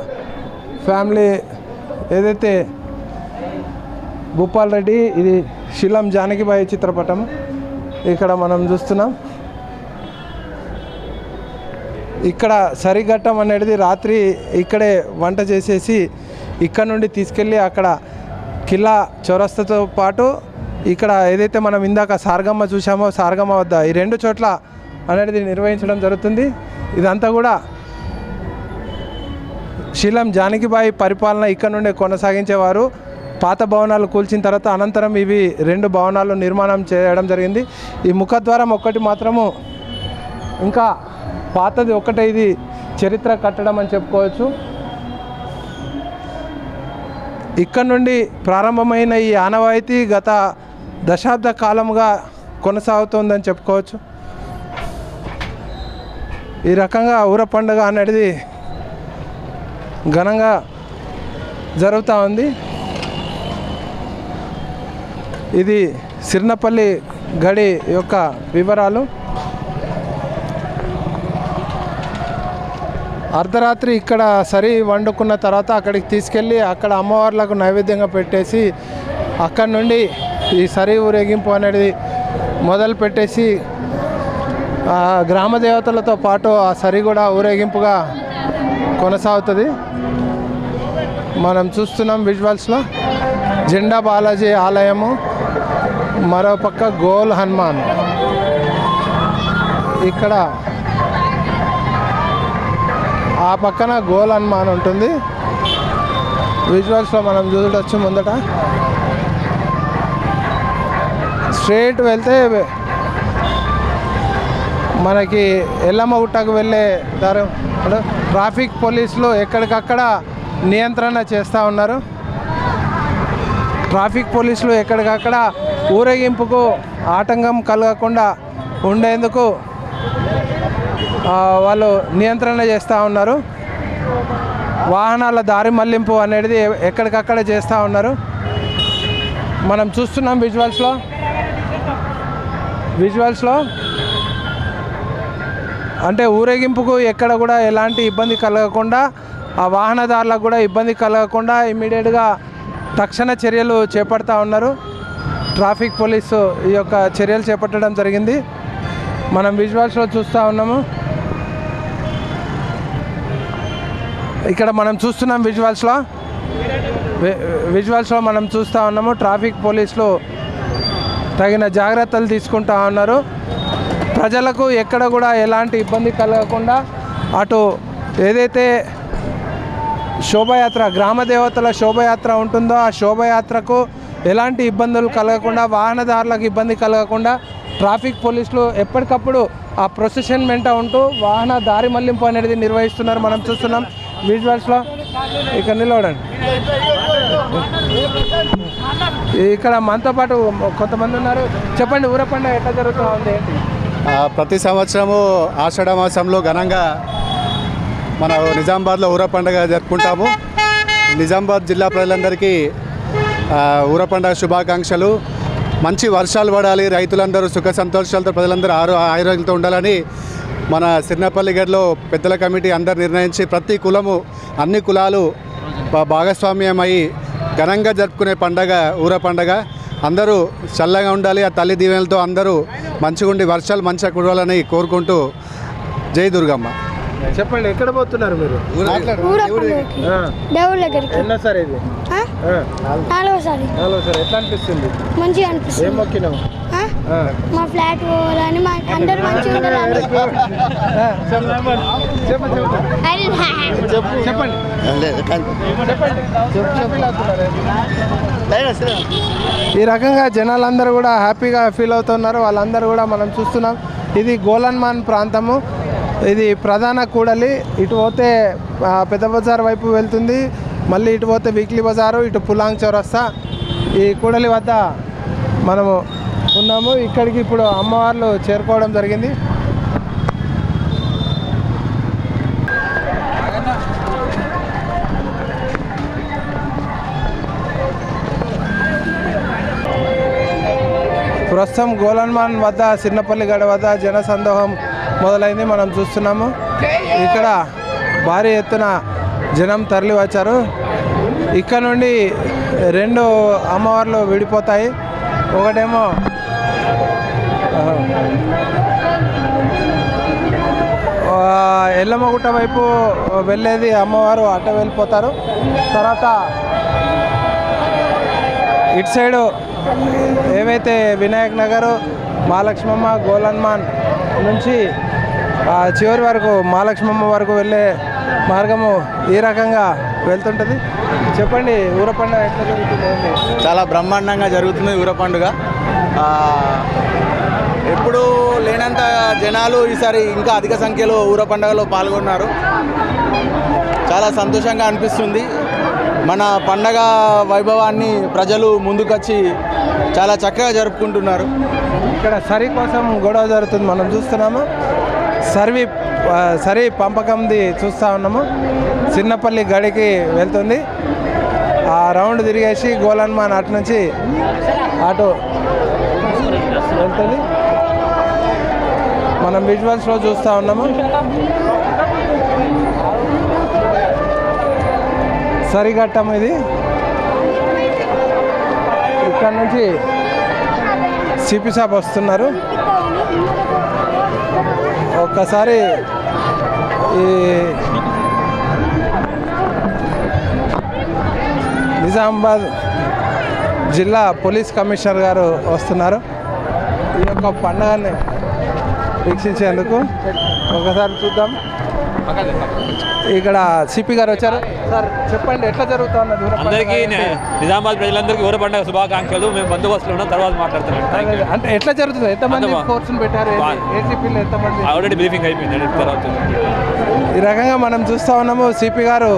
ఫ్యామిలీ ఏదైతే భూపాల్ రెడ్డి, ఇది శీలం జానకిబాయి చిత్రపటం ఇక్కడ మనం చూస్తున్నాం. ఇక్కడ సరిఘట్టం అనేది రాత్రి ఇక్కడే వంట చేసేసి ఇక్కడ నుండి తీసుకెళ్ళి అక్కడ కిల్లా చౌరస్తాతో పాటు ఇక్కడ ఏదైతే మనం ఇందాక సారగమ్మ చూసామో సారగమ్మ వద్ద ఈ 2 చోట్ల అనేది నిర్వహించడం జరుగుతుంది. ఇదంతా కూడా శీలం జానకిబాయి పరిపాలన ఇక్కడ నుండి కొనసాగించేవారు. పాత భవనాలు కూల్చిన తర్వాత అనంతరం ఇవి 2 భవనాలు నిర్మాణం చేయడం జరిగింది. ఈ ముఖద్వారం ఒక్కటి మాత్రము ఇంకా పాతది ఒకటే, ఇది చరిత్ర కట్టడం అని చెప్పుకోవచ్చు. ఇక్కడ నుండి ప్రారంభమైన ఈ ఆనవాయితీ గత దశాబ్ద కాలంగా కొనసాగుతుందని చెప్పుకోవచ్చు. ఈ రకంగా ఊర పండుగ అనేది ఘనంగా జరుగుతూ ఉంది. ఇది సిర్నపల్లి గడి యొక్క వివరాలు. అర్ధరాత్రి ఇక్కడ సరి వండుకున్న తర్వాత అక్కడికి తీసుకెళ్ళి అక్కడ అమ్మవార్లకు నైవేద్యంగా పెట్టేసి అక్కడి నుండి ఈ సరి ఊరేగింపు అనేది మొదలు పెట్టేసి గ్రామ దేవతలతో పాటు ఆ సరి కూడా ఊరేగింపుగా కొనసాగుతుంది. మనం చూస్తున్నాం విజువల్స్లో జెండా బాలాజీ ఆలయము, మరోపక్క గోల్ హనుమాన్. ఇక్కడ ఆ పక్కన గోల్ హనుమాన్ ఉంటుంది. విజువల్స్లో మనం చూడవచ్చు. ముందట స్ట్రేట్ వెళ్తే మనకి ఎల్లమ్మ గుట్టకు వెళ్ళే దారి. ట్రాఫిక్ పోలీసులు ఎక్కడికక్కడ నియంత్రణ చేస్తూ ఉన్నారు. ట్రాఫిక్ పోలీసులు ఎక్కడికక్కడ ఊరేగింపుకు ఆటంకం కలగకుండా ఉండేందుకు వాళ్ళు నియంత్రణ చేస్తూ ఉన్నారు. వాహనాల దారి మళ్లింపు అనేది ఎక్కడికక్కడ చేస్తూ ఉన్నారు. మనం చూస్తున్నాం విజువల్స్లో అంటే ఊరేగింపుకు ఎక్కడ కూడా ఎలాంటి ఇబ్బంది కలగకుండా, ఆ వాహనదారులకు కూడా ఇబ్బంది కలగకుండా ఇమ్మీడియట్గా తక్షణ చర్యలు చేపడతా ఉన్నారు. ట్రాఫిక్ పోలీసు ఈ యొక్క చర్యలు చేపట్టడం జరిగింది. మనం విజువల్స్లో చూస్తూ ఉన్నాము. ఇక్కడ మనం చూస్తున్నాం విజువల్స్లో విజువల్స్లో మనం చూస్తూ ఉన్నాము. ట్రాఫిక్ పోలీసులు తగిన జాగ్రత్తలు తీసుకుంటా ఉన్నారు. ప్రజలకు ఎక్కడ కూడా ఎలాంటి ఇబ్బంది కలగకుండా అటు ఏదైతే శోభయాత్ర గ్రామ దేవతల శోభయాత్ర ఉంటుందో ఆ శోభయాత్రకు ఎలాంటి ఇబ్బందులు కలగకుండా, వాహనదారులకు ఇబ్బంది కలగకుండా ట్రాఫిక్ పోలీసులు ఎప్పటికప్పుడు ఆ ప్రొసెషన్ వెంట ఉంటూ వాహన దారి మళ్లింపు అనేది నిర్వహిస్తున్నారు. మనం చూస్తున్నాం విజువల్స్లో. ఇక్కడ నిలవడండి. ఇక్కడ మనతో పాటు కొంతమంది ఉన్నారు. చెప్పండి, ఊర పండుగ ఎట్లా జరుగుతూ ఉంది ఏంటి? ప్రతి సంవత్సరము ఆషాఢ మాసంలో ఘనంగా మన నిజామాబాద్లో ఊర పండుగ జరుపుకుంటాము. నిజామాబాద్ జిల్లా ప్రజలందరికీ ఊర పండుగ శుభాకాంక్షలు. మంచి వర్షాలు పడాలి, రైతులందరూ సుఖ సంతోషాలతో, ప్రజలందరూ ఆరోగ్యంతో ఉండాలని మన సిర్నపల్లి గడిలో పెద్దల కమిటీ అందరు నిర్ణయించి ప్రతి కులము అన్ని కులాలు భాగస్వామ్యం అయ్యి ఘనంగా జరుపుకునే పండగ ఊర పండగ. అందరూ చల్లగా ఉండాలి, ఆ తల్లి దీవెనలతో అందరూ మంచిగా ఉండి వర్షాలు మంచిగా కురవాలని కోరుకుంటూ జై దుర్గమ్మ. చెప్పండి, ఎక్కడ పోతున్నారు మీరు? దేవుళ్ళ దగ్గరికి. ఎన్నోసారి ఇది? నాలుగోసారి. ఎట్లా అనిపిస్తుంది? మంచిగా అనిపిస్తుంది. ఏం మొక్కినావు? మా ఫ్లాట్ పోవాలని, మా అందరూ మంచిగా ఉండాలని. ఈ రకంగా జనాలందరూ కూడా హ్యాపీగా ఫీల్ అవుతున్నారు. వాళ్ళందరూ కూడా మనం చూస్తున్నాం. ఇది గోలన్మాన్ ప్రాంతము. ఇది ప్రధాన కూడలి. ఇటు పోతే పెద్ద బజార్ వైపు వెళ్తుంది, మళ్ళీ ఇటు పోతే వీక్లీ బజారు, ఇటు పులాంగ్ చౌరస్తా. ఈ కూడలి వద్ద మనము ఉన్నాము. ఇక్కడికి ఇప్పుడు అమ్మవార్లు చేరుకోవడం జరిగింది. ప్రస్తుతం గోలన్మాన్ వద్ద సిర్నపల్లి గడ వద్ద జనసందోహం మొదలైంది. మనం చూస్తున్నాము ఇక్కడ భారీ ఎత్తున జనం తరలి వచ్చారు. ఇక్కడ నుండి రెండు అమ్మవార్లు విడిపోతాయి. ఒకటేమో ఎల్లమ్మగుట్ట వైపు వెళ్ళేది అమ్మవారు, అటు వెళ్ళిపోతారు. తర్వాత ఇటు సైడు ఏవైతే వినాయక్ నగర్, మహాలక్ష్మమ్మ, గోలన్మాన్ నుంచి చివరి వరకు మహాలక్ష్మమ్మ వరకు వెళ్ళే మార్గము ఈ రకంగా వెళ్తుంటుంది. చెప్పండి, ఊర పండుగ ఎట్లా జరుగుతుంది? చాలా బ్రహ్మాండంగా జరుగుతుంది ఊర పండుగ. ఎప్పుడు లేనంత జనాలు ఈసారి ఇంకా అధిక సంఖ్యలో ఊర పండుగలో పాల్గొన్నారు. చాలా సంతోషంగా అనిపిస్తుంది. మన పండగ వైభవాన్ని ప్రజలు ముందుకొచ్చి చాలా చక్కగా జరుపుకుంటున్నారు. ఇక్కడ సరి కోసం గొడవ జరుగుతుంది. మనం చూస్తున్నాము సరి పంపకంది చూస్తూ ఉన్నాము. సిర్నపల్లి గడికి వెళ్తుంది. ఆ రౌండ్ తిరిగేసి గోలన్మాన్ అటు నుంచి అటు వెళ్తుంది. మనం విజువల్స్లో చూస్తూ ఉన్నాము. సరిఘట్టం ఇది. ఇక్కడ నుంచి సిపి సాబ్ వస్తున్నారు. ఒక్కసారి ఈ నిజామాబాద్ జిల్లా పోలీస్ కమిషనర్ గారు వస్తున్నారు ఈ యొక్క పండుగని వీక్షించేందుకు. ఒకసారి చూద్దాం. ఇక్కడ సిపి గారు వచ్చారు. సార్ చెప్పండి, ఎట్లా జరుగుతున్నది? అందరికీ నిజామాబాద్ ప్రజలందరికీ ఊర పండుగ శుభాకాంక్షలు. మేము బందోబస్తులో ఉన్నాం, తర్వాత మాట్లాడుతున్నాం. అంటే ఎట్లా జరుగుతుంది? ఎంతమంది ఫోర్స్ని పెట్టారు? ఏసీపీలు ఎంతమంది? ఆల్రెడీ బ్రీఫింగ్ అయిపోయింది. తర్వాత ఈ రకంగా మనం చూస్తూ ఉన్నాము. సిపి గారు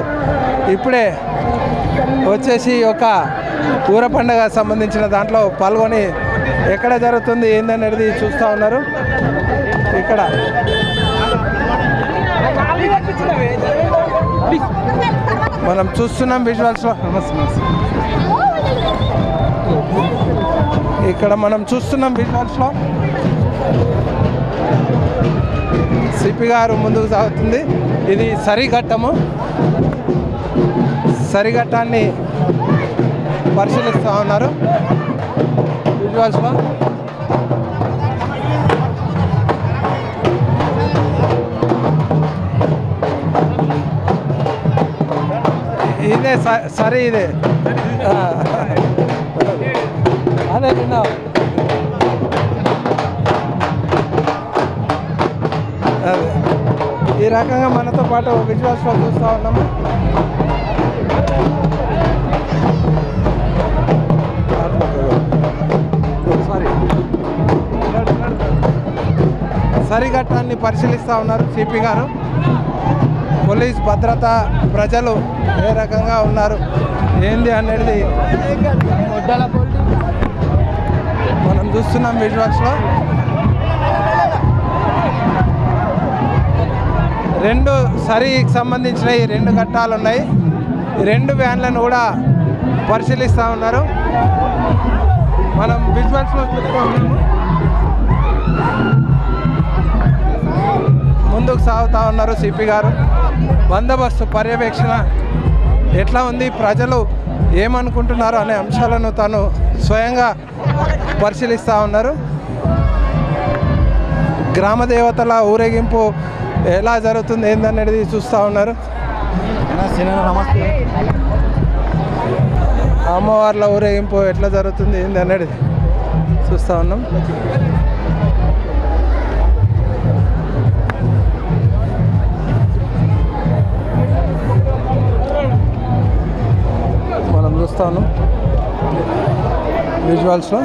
ఇప్పుడే వచ్చేసి ఒక ఊర పండుగ సంబంధించిన దాంట్లో పాల్గొని ఎక్కడ జరుగుతుంది ఏందనేది చూస్తూ ఉన్నారు. ఇక్కడ మనం చూస్తున్నాం విజువల్స్లో. ఇక్కడ మనం చూస్తున్నాం విజువల్స్లో సిపి గారు ముందుకు సాగుతుంది. ఇది సరిఘట్టము. సరిఘట్టాన్ని పరిశీలిస్తూ ఉన్నారు విజువల్స్లో. ఇదే సరే ఇదే అదే విన్నా అదే ఈ రకంగా మనతో పాటు విజువల్స్లో చూస్తూ ఉన్నాము. సరిఘట్టాన్ని పరిశీలిస్తూ ఉన్నారు సిపి గారు. పోలీస్ భద్రత, ప్రజలు ఏ రకంగా ఉన్నారు ఏంది అనేది మనం చూస్తున్నాం విజువల్స్లో. రెండు సరికి సంబంధించిన ఈ 2 ఘట్టాలు ఉన్నాయి. ఈ 2 వ్యాన్లను కూడా పరిశీలిస్తూ ఉన్నారు. మనం విజువల్స్లో చూస్తూ ఉన్నాము. ముందుకు సాగుతూ ఉన్నారు సిపి గారు. బందోబస్తు పర్యవేక్షణ ఎట్లా ఉంది, ప్రజలు ఏమనుకుంటున్నారు అనే అంశాలను తాను స్వయంగా పరిశీలిస్తూ ఉన్నారు. గ్రామ దేవతల ఊరేగింపు ఎలా జరుగుతుంది ఏందనేది చూస్తూ ఉన్నారు. అమ్మవార్ల ఊరేగింపు ఎట్లా జరుగుతుంది ఏందనేది చూస్తూ ఉన్నాం. మనం చూస్తూ ఉన్నాం విజువల్స్లో.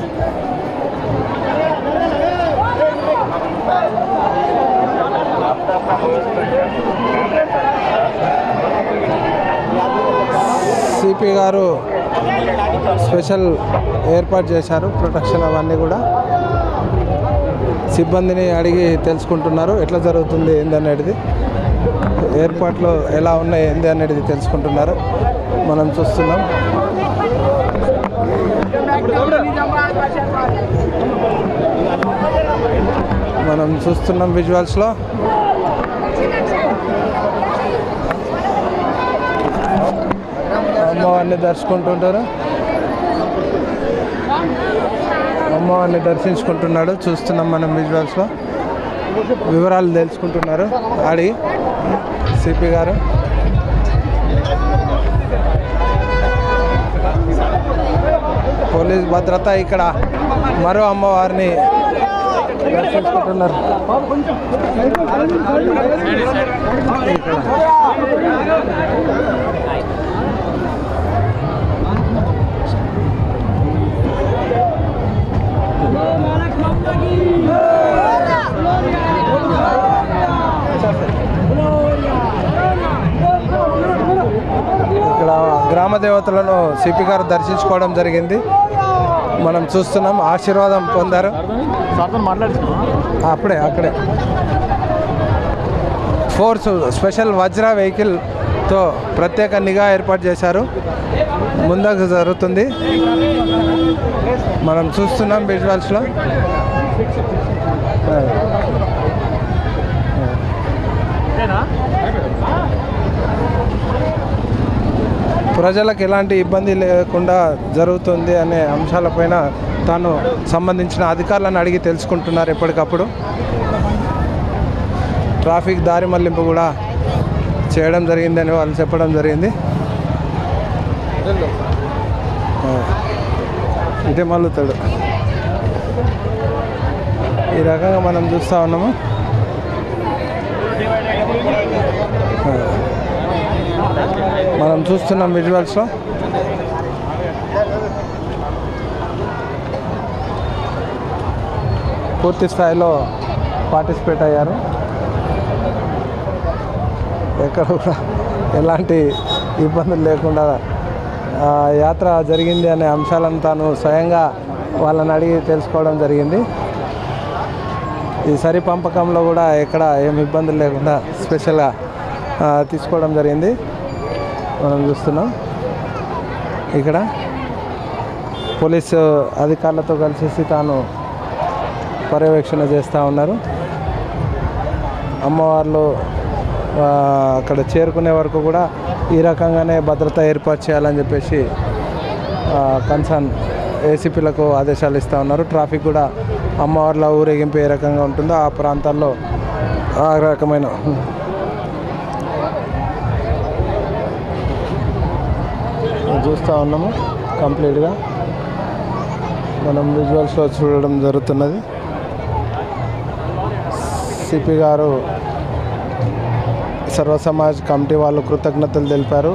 సిపి గారు స్పెషల్ ఏర్పాటు చేశారు. ప్రొటెక్షన్ అవన్నీ కూడా సిబ్బందిని అడిగి తెలుసుకుంటున్నారు ఎట్లా జరుగుతుంది ఏందనేది, ఏర్పాట్లు ఎలా ఉన్నాయి ఏంది అనేది తెలుసుకుంటున్నారు. మనం చూస్తున్నాం. మనం చూస్తున్నాం విజువల్స్లో. అమ్మవారిని దర్శించుకుంటుంటారు. అమ్మవారిని దర్శించుకుంటున్నాడు. చూస్తున్నాం మనం విజువల్స్లో. వివరాలు తెలుసుకుంటున్నారు అడిగి సిపి గారు. పోలీస్ భద్రత ఇక్కడ మరో అమ్మవారిని దర్శించుకుంటున్నారు. ఇక్కడ గ్రామ దేవతలను సిపి గారు దర్శించుకోవడం జరిగింది. మనం చూస్తున్నాం. ఆశీర్వాదం పొందారు. అక్కడే ఫోర్స్ స్పెషల్ వజ్ర వెహికల్తో ప్రత్యేక నిఘా ఏర్పాటు చేశారు. ముందుకు జరుగుతుంది. మనం చూస్తున్నాం విజువల్స్లో. ప్రజలకు ఎలాంటి ఇబ్బంది లేకుండా జరుగుతుంది అనే అంశాలపైన తాను సంబంధించిన అధికారులను అడిగి తెలుసుకుంటున్నారు ఎప్పటికప్పుడు. ట్రాఫిక్ దారి మళ్లింపు కూడా చేయడం జరిగిందని వాళ్ళు చెప్పడం జరిగింది. ఇటే మళ్ళుతాడు. ఈ రకంగా మనం చూస్తూ ఉన్నాము. మనం చూస్తున్నాం విజువల్స్లో. పూర్తి స్థాయిలో పార్టిసిపేట్ అయ్యారు. ఎక్కడ కూడా ఎలాంటి ఇబ్బందులు లేకుండా యాత్ర జరిగింది అనే అంశాలను తాను స్వయంగా వాళ్ళని అడిగి తెలుసుకోవడం జరిగింది. ఈ సరి పంపకంలో కూడా ఎక్కడ ఏమి ఇబ్బందులు లేకుండా స్పెషల్గా తీసుకోవడం జరిగింది. మనం చూస్తున్నాం ఇక్కడ పోలీసు అధికారులతో కలిసి తాను పర్యవేక్షణ చేస్తూ ఉన్నారు. అమ్మవార్లు అక్కడ చేరుకునే వరకు కూడా ఈ రకంగానే భద్రత ఏర్పాటు చేయాలని చెప్పేసి కన్సర్న్ ఏసీపీలకు ఆదేశాలు ఇస్తూ ఉన్నారు. ట్రాఫిక్ కూడా అమ్మవార్ల ఊరేగింపు ఏ రకంగా ఉంటుందో ఆ ప్రాంతాల్లో ఆ రకమైన చూస్తూ ఉన్నాము కంప్లీట్గా. మనం విజువల్స్లో చూడడం జరుగుతున్నది. సిపి గారు సర్వ సమాజ్ కమిటీ వాళ్ళు కృతజ్ఞతలు తెలిపారు.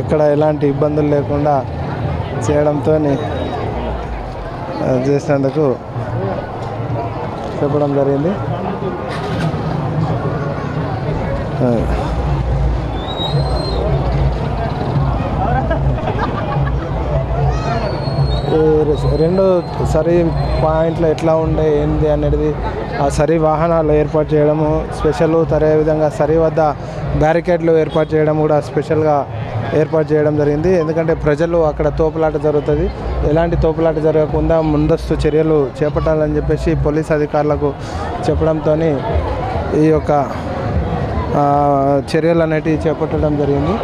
ఎక్కడ ఎలాంటి ఇబ్బందులు లేకుండా చేయడంతో చేసినందుకు చెప్పడం జరిగింది. రెండు సరి పాయింట్లు ఎట్లా ఉండే ఏంది అనేది ఆ సరి వాహనాలు ఏర్పాటు చేయడము స్పెషల్. అదేవిధంగా సరి వద్ద బ్యారికేడ్లు ఏర్పాటు చేయడం కూడా స్పెషల్గా ఏర్పాటు చేయడం జరిగింది. ఎందుకంటే ప్రజలు అక్కడ తోపులాట జరుగుతుంది, ఎలాంటి తోపులాట జరగకుండా ముందస్తు చర్యలు చేపట్టాలని చెప్పేసి పోలీస్ అధికారులకు చెప్పడంతో ఈ యొక్క చర్యలు అనేటివి చేపట్టడం జరిగింది.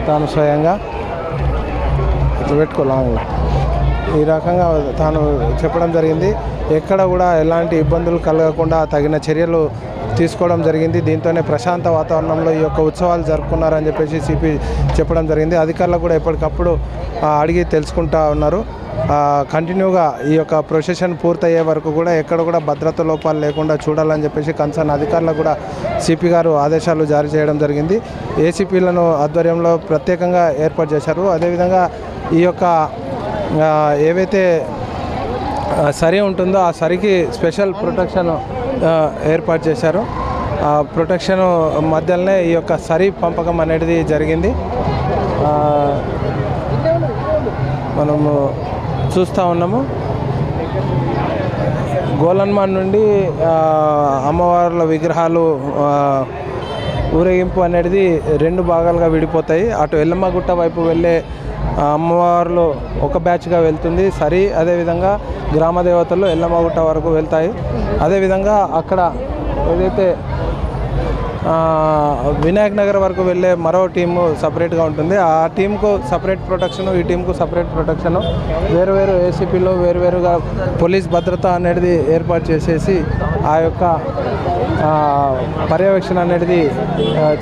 తాను స్వయంగా పెట్టుకోవాలి ఈ రకంగా తాను చెప్పడం జరిగింది. ఎక్కడ కూడా ఎలాంటి ఇబ్బందులు కలగకుండా తగిన చర్యలు తీసుకోవడం జరిగింది. దీంతోనే ప్రశాంత వాతావరణంలో ఈ యొక్క ఉత్సవాలు జరుపుకున్నారని చెప్పేసి సిపి చెప్పడం జరిగింది. అధికారులు కూడా ఎప్పటికప్పుడు అడిగి తెలుసుకుంటూ ఉన్నారు. కంటిన్యూగా ఈ యొక్క ప్రొసెషన్ పూర్తయ్యే వరకు కూడా ఎక్కడ కూడా భద్రత లోపాలు లేకుండా చూడాలని చెప్పేసి కన్సర్న్ అధికారులకు కూడా సిపి గారు ఆదేశాలు జారీ చేయడం జరిగింది. ఏసీపీలను ఆధ్వర్యంలో ప్రత్యేకంగా ఏర్పాటు చేశారు. అదేవిధంగా ఈ యొక్క ఏవైతే సరి ఉంటుందో ఆ సరికి స్పెషల్ ప్రొటెక్షన్ ఏర్పాటు చేశారు. ఆ ప్రొటెక్షన్ మధ్యలోనే ఈ యొక్క సరి పంపకం అనేది జరిగింది. మనము చూస్తూ ఉన్నాము. గోలన్మాన్ నుండి అమ్మవార్ల విగ్రహాలు ఊరేగింపు అనేది రెండు భాగాలుగా విడిపోతాయి. అటు ఎల్లమ్మగుట్ట వైపు వెళ్ళే అమ్మవార్లు ఒక బ్యాచ్గా వెళ్తుంది సరి. అదేవిధంగా గ్రామ దేవతలు ఎల్లమ్మగుట్ట వరకు వెళ్తాయి. అదేవిధంగా అక్కడ ఏదైతే వినాయక్ నగర్ వరకు వెళ్ళే మరో టీము సపరేట్గా ఉంటుంది. ఆ టీంకు సపరేట్ ప్రొటెక్షను, ఈ టీంకు సపరేట్ ప్రొటెక్షను, వేరు ఏసీపీలో వేరువేరుగా పోలీస్ భద్రత అనేది ఏర్పాటు చేసేసి ఆ యొక్క పర్యవేక్షణ అనేది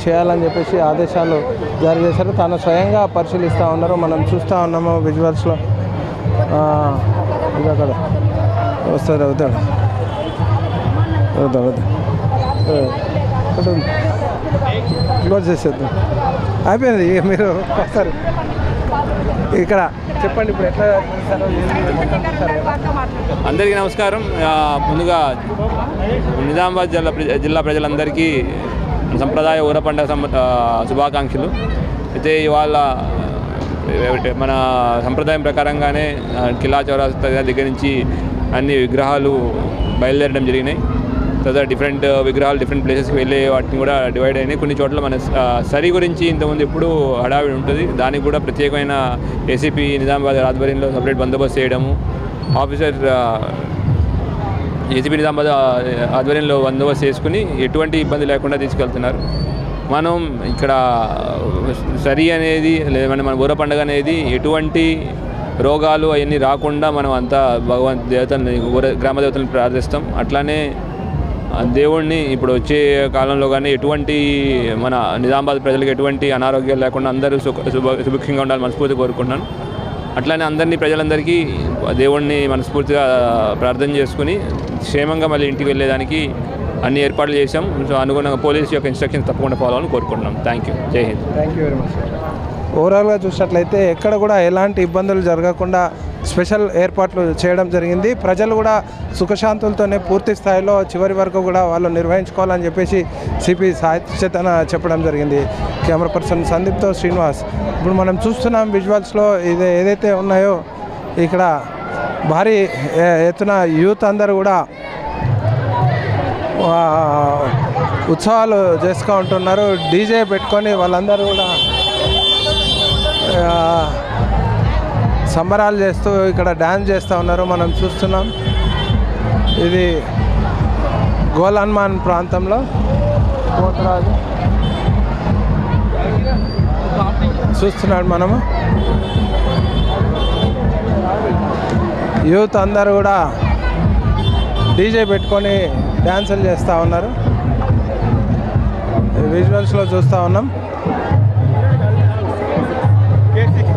చేయాలని చెప్పేసి ఆదేశాలు జారీ చేశారు. తాను స్వయంగా పరిశీలిస్తూ ఉన్నారు. మనం చూస్తూ ఉన్నాము విజువల్స్లో. ఇది అక్కడ వస్తుంది అవుతాడు క్లోజ్ చేసేద్దాం, అయిపోయింది. ఇక మీరు వస్తారు ఇక్కడ చెప్పండి ఇప్పుడు ఎట్లా. అందరికీ నమస్కారం. ముందుగా నిజామాబాద్ జిల్లా ప్రజలందరికీ సంప్రదాయ ఊర పండుగ శుభాకాంక్షలు. అయితే ఇవాళ మన సంప్రదాయం ప్రకారంగానే కిలా చౌరస్తా దగ్గర నుంచి అన్ని విగ్రహాలు బయలుదేరడం జరిగినాయి. తర్వాత డిఫరెంట్ విగ్రహాలు డిఫరెంట్ ప్లేసెస్కి వెళ్ళే వాటిని కూడా డివైడ్ అయినాయి. కొన్ని చోట్ల మన సరి గురించి ఇంతకుముందు ఎప్పుడు హడావిడి ఉంటుంది. దానికి కూడా ప్రత్యేకమైన ఏసీపీ నిజామాబాద్ ఆధ్వర్యంలో సపరేట్ బందోబస్తు చేయడము, ఆఫీసర్ ఏసీపీ నిజామాబాద్ ఆధ్వర్యంలో బందోబస్తు చేసుకుని ఎటువంటి ఇబ్బంది లేకుండా తీసుకెళ్తున్నారు. మనం ఇక్కడ సరి అనేది లేదా మన ఊర పండుగ అనేది ఎటువంటి రోగాలు అవన్నీ రాకుండా మనం అంతా భగవంత్ దేవతల్ని గ్రామ దేవతలను ప్రార్థిస్తాం. అట్లానే దేవుణ్ణి ఇప్పుడు వచ్చే కాలంలో కానీ ఎటువంటి మన నిజామాబాద్ ప్రజలకు ఎటువంటి అనారోగ్యాలు లేకుండా అందరూ సుభిక్షంగా ఉండాలని మనస్ఫూర్తిగా కోరుకుంటున్నాను. అట్లానే ప్రజలందరికీ దేవుణ్ణి మనస్ఫూర్తిగా ప్రార్థన చేసుకుని క్షేమంగా మళ్ళీ ఇంటికి వెళ్ళేదానికి అన్ని ఏర్పాట్లు చేశాం. సో అనుగుణంగా పోలీసు యొక్క ఇన్స్ట్రక్షన్స్ తప్పకుండా ఫాలో అవ్వాలని కోరుకుంటున్నాం. Thank you. Jai Hind. Thank you very much. ఓవరాల్గా చూసినట్లయితే ఎక్కడ కూడా ఎలాంటి ఇబ్బందులు జరగకుండా స్పెషల్ ఏర్పాట్లు చేయడం జరిగింది. ప్రజలు కూడా సుఖశాంతులతోనే పూర్తి స్థాయిలో చివరి వరకు కూడా వాళ్ళు నిర్వహించుకోవాలని చెప్పేసి సిపి సాహిత్యతన చెప్పడం జరిగింది. కెమెరా పర్సన్ సందీప్తో శ్రీనివాస్. ఇప్పుడు మనం చూస్తున్నాం విజువల్స్లో ఏదైతే ఉన్నాయో ఇక్కడ భారీ ఎత్తున యూత్ అందరూ కూడా ఉత్సవాలు చేసుకుంటూ ఉంటున్నారు. డీజే పెట్టుకొని వాళ్ళందరూ కూడా సంబరాలు చేస్తూ ఇక్కడ డ్యాన్స్ చేస్తూ ఉన్నారు. మనం చూస్తున్నాం ఇది గోలన్మాన్ ప్రాంతంలో పోతరాజు చూస్తున్నాడు. మనము యూత్ అందరూ కూడా డీజే పెట్టుకొని డ్యాన్సులు చేస్తూ ఉన్నారు. విజువల్స్లో చూస్తూ ఉన్నాం.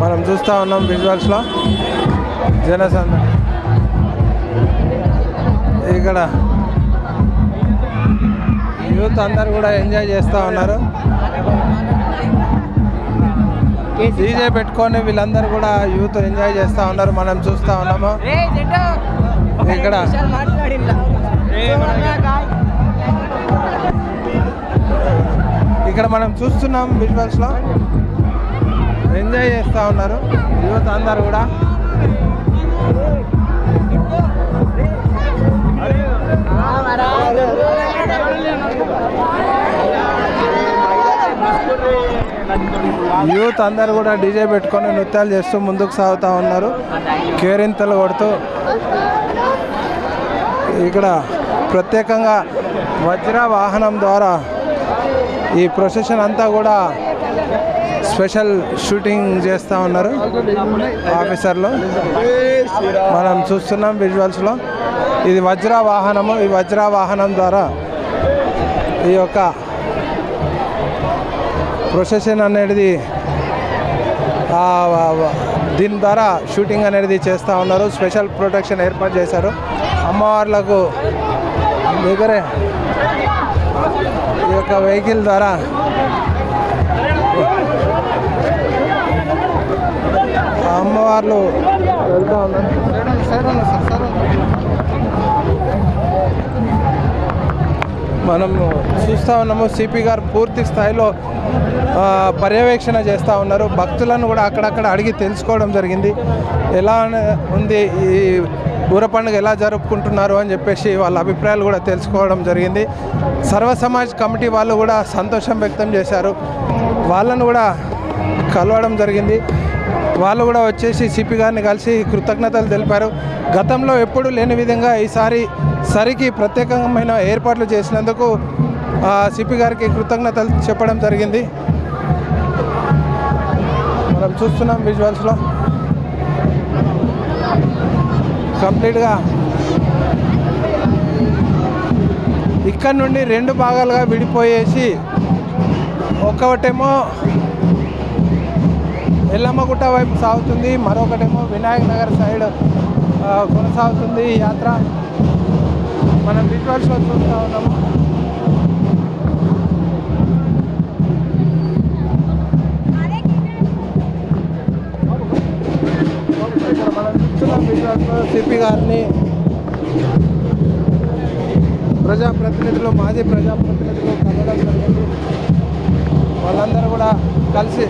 మనం చూస్తూ ఉన్నాం విజువల్స్లో జనసందడి. ఇక్కడ యూత్ అందరు కూడా ఎంజాయ్ చేస్తూ ఉన్నారు. డీజే పెట్టుకొని వీళ్ళందరూ కూడా యూత్ ఎంజాయ్ చేస్తూ ఉన్నారు. మనం చూస్తూ ఉన్నాము ఇక్కడ మనం చూస్తున్నాం విజువల్స్లో ఎంజాయ్ చేస్తూ ఉన్నారు యూత్ అందరు కూడా. యూత్ అందరు కూడా డీజే పెట్టుకొని నృత్యాలు చేస్తూ ముందుకు సాగుతూ ఉన్నారు, కేరింతలు కొడుతూ. ఇక్కడ ప్రత్యేకంగా వజ్ర వాహనం ద్వారా ఈ ప్రొసెషన్ అంతా కూడా స్పెషల్ షూటింగ్ చేస్తూ ఉన్నారు ఆఫీసర్లు. మనం చూస్తున్నాం విజువల్స్లో ఇది వజ్ర వాహనము. ఈ వజ్ర వాహనం ద్వారా ఈ యొక్క ప్రొసెషన్ అనేది దీని ద్వారా షూటింగ్ అనేది చేస్తూ ఉన్నారు. స్పెషల్ ప్రొటెక్షన్ ఏర్పాటు చేశారు అమ్మవార్లకు దగ్గరే. ఈ యొక్క వెహికల్ ద్వారా అమ్మవార్లు వెళ్తూ ఉన్నారు. మనం చూస్తూ ఉన్నాము సిపి గారు పూర్తి స్థాయిలో పర్యవేక్షణ చేస్తూ ఉన్నారు. భక్తులను కూడా అక్కడక్కడ అడిగి తెలుసుకోవడం జరిగింది. ఎలా ఉంది ఈ ఊర పండుగ ఎలా జరుపుకుంటున్నారు అని చెప్పేసి వాళ్ళ అభిప్రాయాలు కూడా తెలుసుకోవడం జరిగింది. సర్వ సమాజ్ కమిటీ వాళ్ళు కూడా సంతోషం వ్యక్తం చేశారు. వాళ్ళను కూడా కలవడం జరిగింది. వాళ్ళు కూడా వచ్చేసి సిపి గారిని కలిసి కృతజ్ఞతలు తెలిపారు. గతంలో ఎప్పుడూ లేని విధంగా ఈసారి సరికి ప్రత్యేకమైన ఏర్పాట్లు చేసినందుకు సిపి గారికి కృతజ్ఞతలు చెప్పడం జరిగింది. మనం చూస్తున్నాం విజువల్స్లో కంప్లీట్గా ఇక్కడ నుండి 2 భాగాలుగా విడిపోయేసి ఒకటేమో ఎల్లమ్మగుట్ట వైపు సాగుతుంది, మరొకటేమో వినాయక్ నగర్ సైడ్ కొనసాగుతుంది ఈ యాత్ర. మనం విజువల్స్లో చూస్తూ ఉన్నాము. మనం చూస్తున్నాం విజువల్స్లో సిపి గారిని ప్రజాప్రతినిధులు, మాజీ ప్రజాప్రతినిధులు కలవడం జరిగింది. వాళ్ళందరూ కూడా కలిసి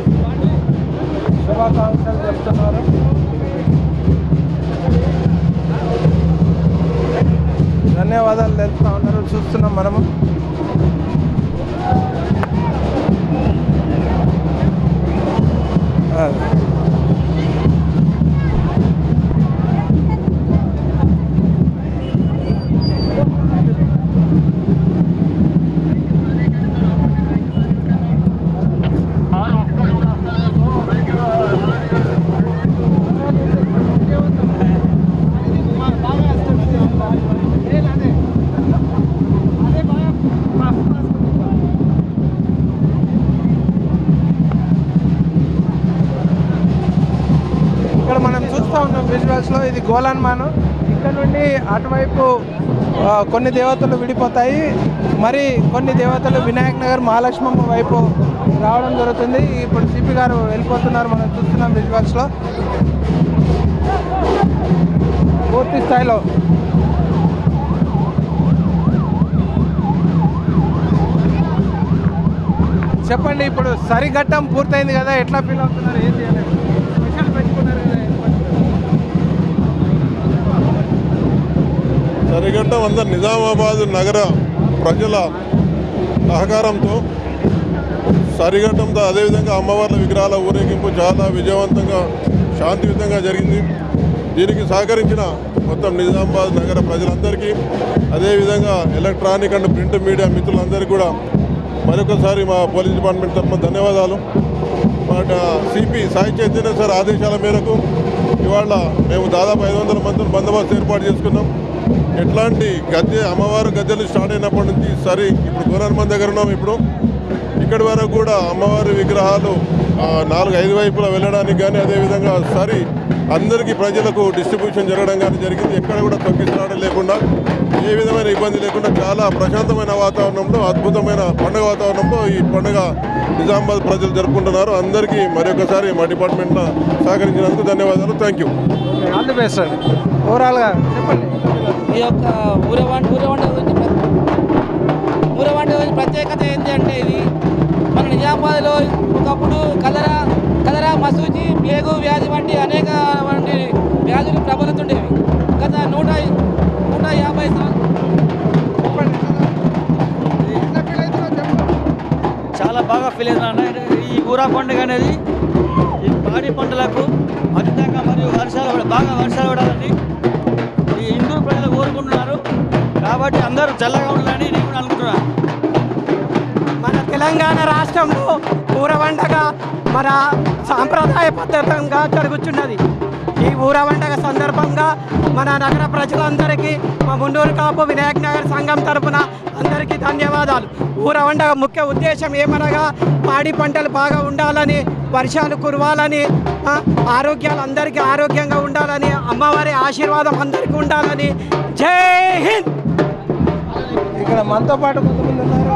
శుభాకాంక్షలు చెప్తున్నారు. ధన్యవాదాలు తెలుపుతా ఉన్నారు. చూస్తున్నాం మనము. విజువల్స్లో ఇది గోలన్మాను. ఇక్కడ నుండి అటువైపు కొన్ని దేవతలు విడిపోతాయి, మరి కొన్ని దేవతలు వినాయక్ నగర్ మహాలక్ష్మమ్మ వైపు రావడం జరుగుతుంది. ఇప్పుడు సిపి గారు వెళ్ళిపోతున్నారు. మనం చూస్తున్నాం విజువల్స్లో పూర్తి స్థాయిలో. చెప్పండి, ఇప్పుడు సరిఘట్టం పూర్తయింది కదా, ఎట్లా ఫీల్ అవుతున్నారు? ఏం చేయాలి? స్పెషల్ పెట్టుకున్నారు కదా. సరిఘట్టం అంతా నిజామాబాద్ నగర ప్రజల సహకారంతో సరిఘట్టంతో, అదేవిధంగా అమ్మవార్ల విగ్రహాల ఊరేగింపు చాలా విజయవంతంగా శాంతియుతంగా జరిగింది. దీనికి సహకరించిన మొత్తం నిజామాబాద్ నగర ప్రజలందరికీ, అదేవిధంగా ఎలక్ట్రానిక్ అండ్ ప్రింట్ మీడియా మిత్రులందరికీ కూడా మరొకసారి మా పోలీస్ డిపార్ట్మెంట్ తరఫున ధన్యవాదాలు. మా సిపి సాయి చైతన్య సార్ ఆదేశాల మేరకు ఇవాళ మేము దాదాపు 500 మందిని బందోబస్తు ఏర్పాటు చేసుకున్నాం. ఎట్లాంటి అమ్మవారు గద్దెలు స్టార్ట్ అయినప్పటి నుంచి ఇప్పుడు గోరన్మన్ దగ్గర ఉన్నాం. ఇప్పుడు ఇక్కడి వరకు కూడా అమ్మవారి విగ్రహాలు 4-5 వైపులా వెళ్ళడానికి కానీ అదేవిధంగా సరి అందరికీ ప్రజలకు డిస్ట్రిబ్యూషన్ జరగడం కానీ జరిగింది. ఎక్కడ కూడా తొక్కిసలాట లేకుండా ఏ విధమైన ఇబ్బంది లేకుండా చాలా ప్రశాంతమైన వాతావరణంలో అద్భుతమైన పండుగ వాతావరణంలో ఈ పండుగ నిజామాబాద్ ప్రజలు జరుపుకుంటున్నారు. అందరికీ మరొకసారి మా డిపార్ట్మెంట్లో సహకరించినందుకు ధన్యవాదాలు. Thank you. All the best అండి. ఓవరాల్గా చెప్పండి. ఈ యొక్క ఊరవంట గురించి ప్రత్యేకత ఏంటి అంటే ఇది మన నిజామాబాద్లో ఒకప్పుడు కలరా మసూచి ప్లేగు వ్యాధి వంటి అనేక వ్యాధులు ప్రబలుతుండేవి. గత 150 చాలా బాగా ఫీల్ అవుతున్నా. ఈ ఊరా పండుగ అనేది ఈ పాడి పంటలకు అధికంగా మరియు బాగా వర్షాలు పడాలని ఈ హిందూ ప్రజలు కోరుకుంటున్నారు. కాబట్టి అందరూ చల్లగా ఉండాలని నేను కూడా అనుకుంటున్నాను. మన తెలంగాణ రాష్ట్రంలో ఊర పండుగ మన సాంప్రదాయ పద్ధతంగా జరుగుతున్నది. ఈ ఊర పండుగ సందర్భంగా మన నగర ప్రజలందరికీ మా మున్నూరు కాపు వినాయక నగర్ సంఘం తరపున అందరికీ ధన్యవాదాలు. ఊర పండుగ ముఖ్య ఉద్దేశం ఏమనగా పాడి పంటలు బాగా ఉండాలని, వర్షాలు కురవాలని, ఆరోగ్యాలు అందరికీ ఆరోగ్యంగా ఉండాలని, అమ్మవారి ఆశీర్వాదం అందరికీ ఉండాలని. జై హింద్. ఇక్కడ మనతో పాటు కొంతమంది ఉన్నారు.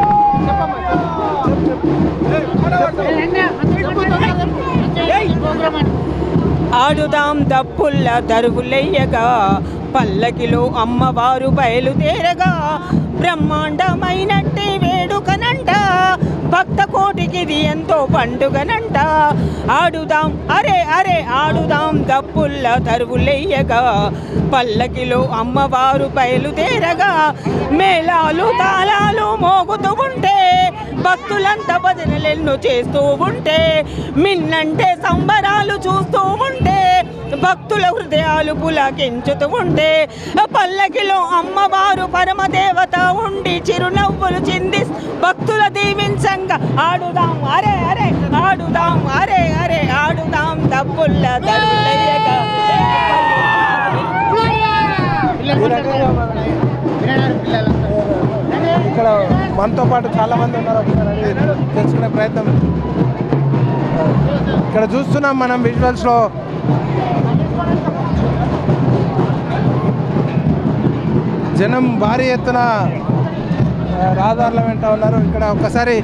ఆడుదాం దప్పుల్ల దరువులెయ్యగా, పల్లకిలో అమ్మవారు బయలుదేరగా, బ్రహ్మాండమైనట్టి వేడుకనంట, భక్త కోటికిది ఎంతో పండుగనంట. ఆడుదాం అరే అరే ఆడుదాం దప్పుల్ల దరువులెయ్యగా, పల్లకిలో అమ్మవారు బయలుదేరగా, మేళాలు తాళాలు మోగుతూ ఉంటే, భక్తులంతా భజనలెన్నో చేస్తూ ఉంటే, మిన్నంటే సంబరాలు చూస్తూ ఉంటే, భక్తుల హృదయాలు పులకించుతూ ఉంటే, పల్లకిలో అమ్మవారు పరమదేవత ఉండి చిరునవ్వులు చింది భక్తుల దీవించంగా, ఆడుదాం అరే అరే ఆడుదాం అరే అరే ఆడుదాం దప్పుల్ల దరువులెయ్యగా. ఇక్కడ మనతో పాటు చాలా మంది ఉన్నారు. తెలుసుకునే ప్రయత్నం ఇక్కడ చూస్తున్నాం మనం విజువల్స్లో. జనం భారీ ఎత్తున రహదారుల వెంట ఉన్నారు. ఇక్కడ ఒక్కసారి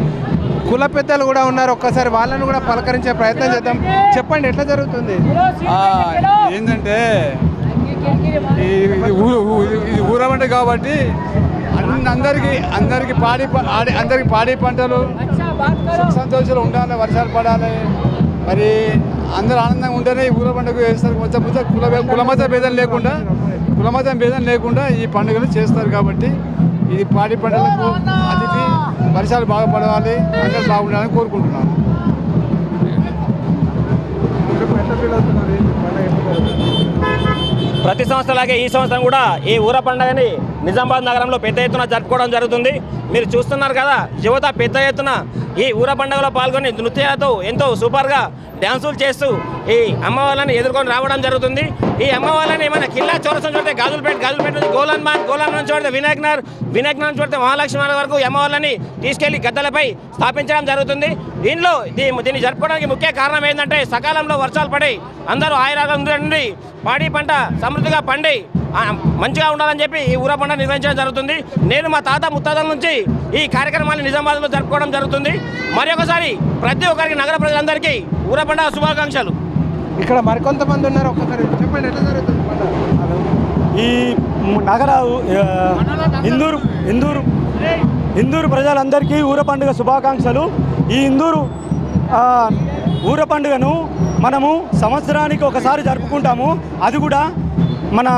కుల పెద్దలు కూడా ఉన్నారు. ఒక్కసారి వాళ్ళని కూడా పలకరించే ప్రయత్నం చేద్దాం. చెప్పండి, ఎట్లా జరుగుతుంది? ఏంటంటే ఇది ఊరవంట కాబట్టి అందరికి పాడి పంటలు సంతోషాలు ఉండాలి, వర్షాలు పడాలి. మరి అందరూ ఆనందంగా ఉంటేనే ఈ ఊర పండుగ చేస్తారు. మొత్తం కులమత భేదం లేకుండా ఈ పండుగలు చేస్తారు. కాబట్టి ఇది పాడి పంటలకు అతిథి, వర్షాలు బాగా పడాలి, అందరూ బాగుండాలని కోరుకుంటున్నాను. ప్రతి సంవత్సరంలాగే ఈ సంవత్సరం కూడా ఈ ఊర పండుగని నిజామాబాద్ నగరంలో పెద్ద ఎత్తున జరుపుకోవడం జరుగుతుంది. మీరు చూస్తున్నారు కదా, యువత పెద్ద ఎత్తున ఈ ఊర పండుగలో పాల్గొని నృత్యాలతో ఎంతో సూపర్గా డ్యాన్సులు చేస్తూ ఈ అమ్మవాళ్ళని ఎదుర్కొని రావడం జరుగుతుంది. ఈ అమ్మవాళ్ళని మన కిల్లా చౌరస్తా చూడితే గాజులపేట నుంచి గోలాన్ నుంచి చూడితే వినాయక్ నగర్ చూడితే మహాలక్ష్మి వరకు ఈ అమ్మవాళ్ళని తీసుకెళ్లి గద్దెలపై స్థాపించడం జరుగుతుంది. దీన్ని జరుపుకోవడానికి ముఖ్య కారణం ఏంటంటే సకాలంలో వర్షాలు పడి అందరూ ఆయురాగంగా నుండి పాడి పంట సమృద్ధిగా పండి మంచిగా ఉండాలని చెప్పి ఈ ఊర పండుగ నిర్వహించడం జరుగుతుంది. నేను మా తాత ముత్తాతల నుంచి ఈ కార్యక్రమాన్ని నిజామాబాద్లో జరుపుకోవడం జరుగుతుంది. మరి ఒకసారి ప్రతి ఒక్కరికి నగర ప్రజలందరికీ ఊర పండుగ శుభాకాంక్షలు. ఇక్కడ మరికొంతమంది ఉన్నారు. ఒక్కసారి చెప్పండి, ఎట్లా జరుగుతుంది ఈ నగర ఇందూరు ప్రజలందరికీ ఊర పండుగ శుభాకాంక్షలు. ఈ ఇందూరు ఊర పండుగను మనము సంవత్సరానికి ఒకసారి జరుపుకుంటాము. అది కూడా మన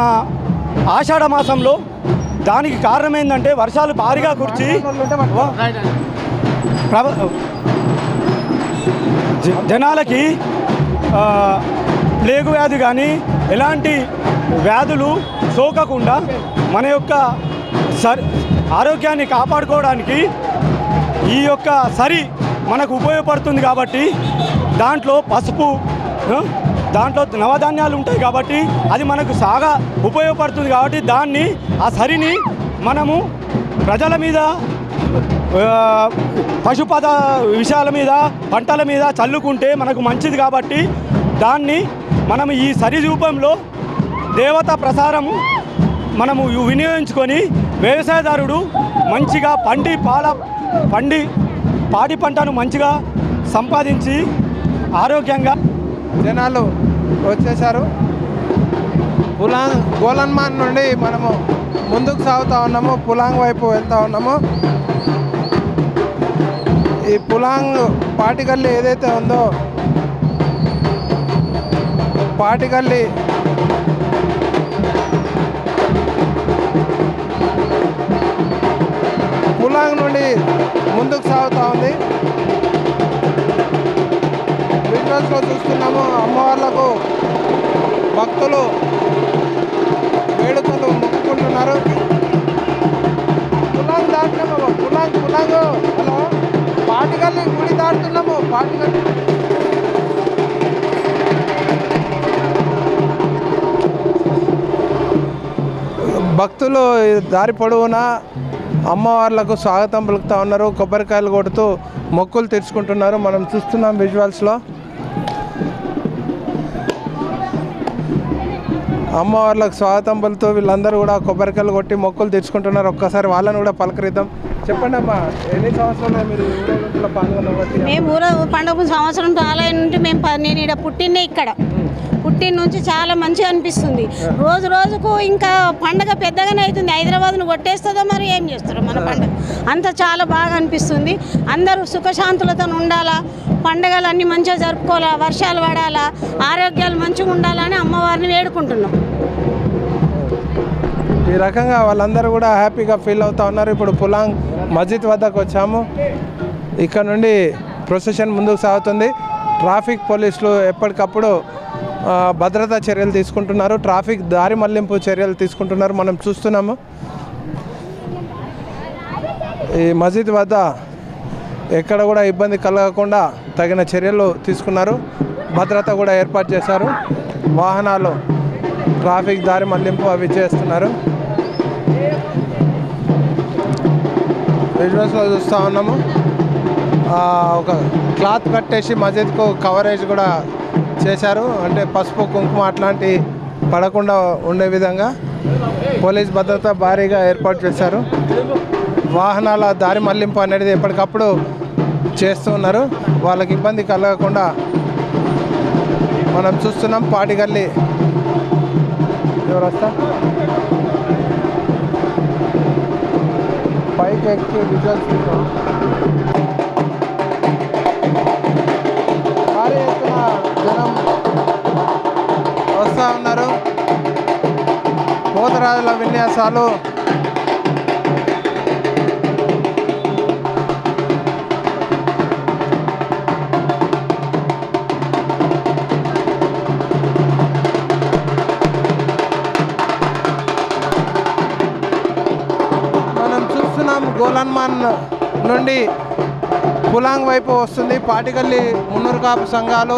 ఆషాఢ మాసంలో. దానికి కారణం ఏంటంటే వర్షాలు భారీగా కురిచి జనాలకి ప్లేగు వ్యాధి కానీ ఎలాంటి వ్యాధులు సోకకుండా మన యొక్క ఆరోగ్యాన్ని కాపాడుకోవడానికి ఈ యొక్క సరి మనకు ఉపయోగపడుతుంది. కాబట్టి దాంట్లో పసుపు, దాంట్లో నవధాన్యాలు ఉంటాయి కాబట్టి అది మనకు సాగా ఉపయోగపడుతుంది. కాబట్టి ఆ సరిని మనము ప్రజల మీద పశుపద విషయాల మీద పంటల మీద చల్లుకుంటే మనకు మంచిది కాబట్టి దాన్ని మనం ఈ సరిరూపంలో దేవత ప్రసారము మనము వినియోగించుకొని వ్యవసాయదారుడు మంచిగా పాడి పంటను మంచిగా సంపాదించి ఆరోగ్యంగా జనాలు వచ్చేసారు. గోలన్మాన్ నుండి మనము ముందుకు సాగుతూ ఉన్నాము, పులాంగ్ వైపు వెళ్తూ ఉన్నాము. ఈ పులాంగ్ పాటిగల్లి ఏదైతే ఉందో పాటిగల్లి పులాంగ్ నుండి ముందుకు సాగుతూ ఉంది. విజువల్స్లో చూస్తున్నాము అమ్మవార్లకు భక్తులు వేడుకలు మొక్కుకుంటున్నారు. పులాంగ్ దాటినాము, పులాంగ్ హలో పాటిగల్లి గుడి దాటుతున్నాము. పాటిగల్లి భక్తులు దారి పొడవునా అమ్మవార్లకు స్వాగతం పలుకుతూ ఉన్నారు, కొబ్బరికాయలు కొడుతూ మొక్కులు తీర్చుకుంటున్నారు. మనం చూస్తున్నాం విజువల్స్లో అమ్మవార్లకు స్వాగతం పలుకుతూ వీళ్ళందరూ కూడా కొబ్బరికాయలు కొట్టి మొక్కులు తీర్చుకుంటున్నారు. ఒక్కసారి వాళ్ళని కూడా పలకరిద్దాం. చెప్పండి అమ్మా, ఎన్ని సంవత్సరాలు మీరు ఊరేగింపులో పాల్గొనబట్టి? మేము పండుగ సంవత్సరం ఆలయం నుండి నేను ఇక్కడ ఇక్కడ పుట్టిన నుంచి చాలా మంచిగా అనిపిస్తుంది. రోజు రోజుకు ఇంకా పండగ పెద్దగానే అవుతుంది. హైదరాబాద్ను కొట్టేస్తుందో మరి ఏం చేస్తారో మన పండుగ అంతా చాలా బాగా అనిపిస్తుంది. అందరూ సుఖశాంతులతో ఉండాలా, పండుగలు అన్నీ మంచిగా జరుపుకోవాలా, వర్షాలు పడాలా, ఆరోగ్యాలు మంచిగా ఉండాలని అమ్మవారిని వేడుకుంటున్నాం. ఈ రకంగా వాళ్ళందరూ కూడా హ్యాపీగా ఫీల్ అవుతూ ఉన్నారు. ఇప్పుడు పులాంగ్ మస్జిద్ వద్దకు వచ్చాము. ఇక్కడ నుండి ప్రొసెషన్ ముందుకు సాగుతుంది. ట్రాఫిక్ పోలీసులు ఎప్పటికప్పుడు భద్రతా చర్యలు తీసుకుంటున్నారు, ట్రాఫిక్ దారి మళ్లింపు చర్యలు తీసుకుంటున్నారు. మనం చూస్తున్నాము ఈ మస్జిద్ వద్ద ఎక్కడ కూడా ఇబ్బంది కలగకుండా తగిన చర్యలు తీసుకున్నారు. భద్రత కూడా ఏర్పాటు చేశారు. వాహనాలు ట్రాఫిక్ దారి మళ్లింపు అవి చేస్తున్నారు. విజువల్స్లో చూస్తూ ఉన్నాము. ఒక క్లాత్ కట్టేసి మస్జిద్కు కవరేజ్ కూడా చేశారు. అంటే పసుపు కుంకుమ అట్లాంటి పడకుండా ఉండే విధంగా పోలీస్ భద్రత భారీగా ఏర్పాటు చేశారు. వాహనాల దారి మళ్లింపు అనేది ఎప్పటికప్పుడు చేస్తూ ఉన్నారు. వాళ్ళకి ఇబ్బంది కలగకుండా మనం చూస్తున్నాం. పాటిగల్లి ఎవరు వస్తా పైకి ఎక్కి విజువల్స్ భారీ ఎత్తున జనం వస్తూ ఉన్నారు. పోతరాజుల విన్యాసాలు మనం చూస్తున్నాం. గోలన్మాన్ నుండి పులాంగ్ వైపు వస్తుంది. పాటిగల్లి మున్నూరు కాపు సంఘాలు,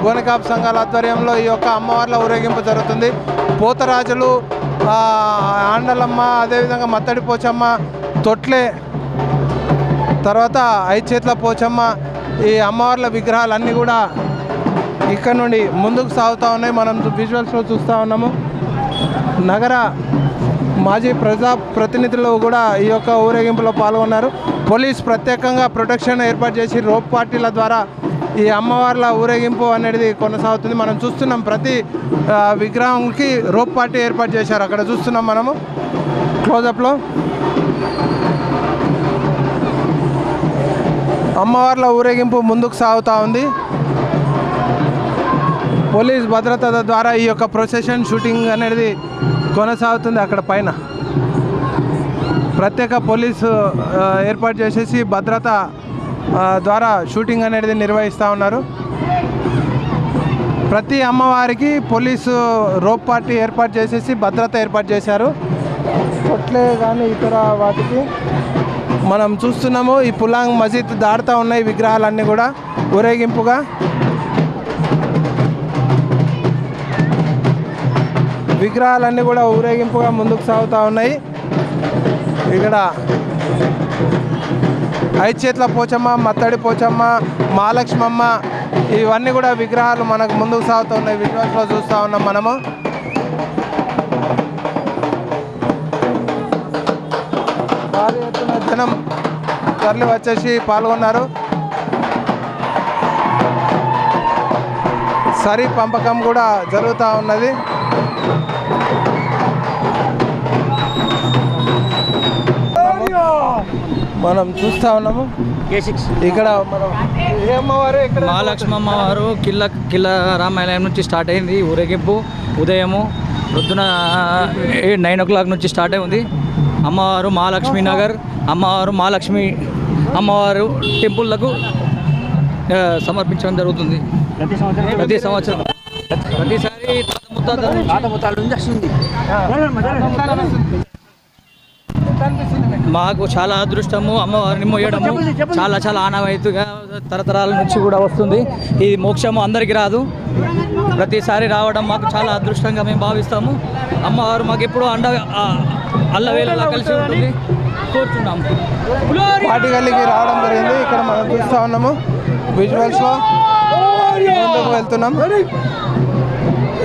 గోనెకాపు సంఘాల ఆధ్వర్యంలో ఈ యొక్క అమ్మవార్ల ఊరేగింపు జరుగుతుంది. పోతరాజులు, ఆండలమ్మ, అదేవిధంగా మత్తడి పోచమ్మ, తొట్లే, తర్వాత ఐచేట్ల పోచమ్మ, ఈ అమ్మవార్ల విగ్రహాలన్నీ కూడా ఇక్కడ నుండి ముందుకు సాగుతూ ఉన్నాయి. మనం విజువల్స్లో చూస్తూ ఉన్నాము. నగర మాజీ ప్రజాప్రతినిధులు కూడా ఈ యొక్క ఊరేగింపులో పాల్గొన్నారు. పోలీస్ ప్రత్యేకంగా ప్రొటెక్షన్ ఏర్పాటు చేసి రోప్ పార్టీల ద్వారా ఈ అమ్మవార్ల ఊరేగింపు అనేది కొనసాగుతుంది. మనం చూస్తున్నాం ప్రతి విగ్రహంకి రోప్ పార్టీ ఏర్పాటు చేశారు. అక్కడ చూస్తున్నాం మనము క్లోజప్లో. అమ్మవార్ల ఊరేగింపు ముందుకు సాగుతూ ఉంది. పోలీస్ భద్రత ద్వారా ఈ యొక్క ప్రొసెషన్ షూటింగ్ అనేది కొనసాగుతుంది. అక్కడ పైన ప్రత్యేక పోలీసు ఏర్పాటు చేసేసి భద్రత ద్వారా షూటింగ్ అనేది నిర్వహిస్తూ ఉన్నారు. ప్రతి అమ్మవారికి పోలీసు రోప్ పార్టీ ఏర్పాటు చేసేసి భద్రత ఏర్పాటు చేశారు. కొట్లే కానీ ఇతర వాటికి మనం చూస్తున్నాము. ఈ పులాంగ్ మస్జిద్ దాడుతూ ఉన్నాయి విగ్రహాలన్నీ కూడా ఊరేగింపుగా. విగ్రహాలన్నీ కూడా ఊరేగింపుగా ముందుకు సాగుతూ ఉన్నాయి. ఇక్కడ ఐచేట్ల పోచమ్మ, మత్తడి పోచమ్మ, మహాలక్ష్మమ్మ ఇవన్నీ కూడా విగ్రహాలు మనకు ముందుకు సాగుతున్నాయి. విజువల్స్లో చూస్తూ ఉన్నాం మనము. భారీ ఎత్తున జనం తరలి వచ్చేసి పాల్గొన్నారు. సరి పంపకం కూడా జరుగుతూ ఉన్నది. మనం చూస్తూ ఉన్నాము ఇక్కడ మహాలక్ష్మి అమ్మవారు కిల్ల రామాలయం నుంచి స్టార్ట్ అయింది ఊరేగింపు. ఉదయము పొద్దున 9 o'clock నుంచి స్టార్ట్ అయింది. అమ్మవారు మహాలక్ష్మి నగర్, అమ్మవారు మహాలక్ష్మి అమ్మవారు టెంపుల్లకు సమర్పించడం జరుగుతుంది ప్రతి సంవత్సరం. ప్రతిసారి మాకు చాలా అదృష్టము. అమ్మవారిని మోయడము చాలా చాలా ఆనవాయితీగా తరతరాల నుంచి కూడా వస్తుంది. ఈ మోక్షము అందరికీ రాదు. ప్రతిసారి రావడం మాకు చాలా అదృష్టంగా మేము భావిస్తాము. అమ్మవారు మాకు ఎప్పుడూ అల్లవేళలా కలిసి ఉంటుంది కోరుతున్నాము. పాటిగల్లికి రావడం జరిగింది. ఇక్కడ మనం చూస్తూ ఉన్నాము విజువల్స్లో ముందుకు వెళ్తున్నాం.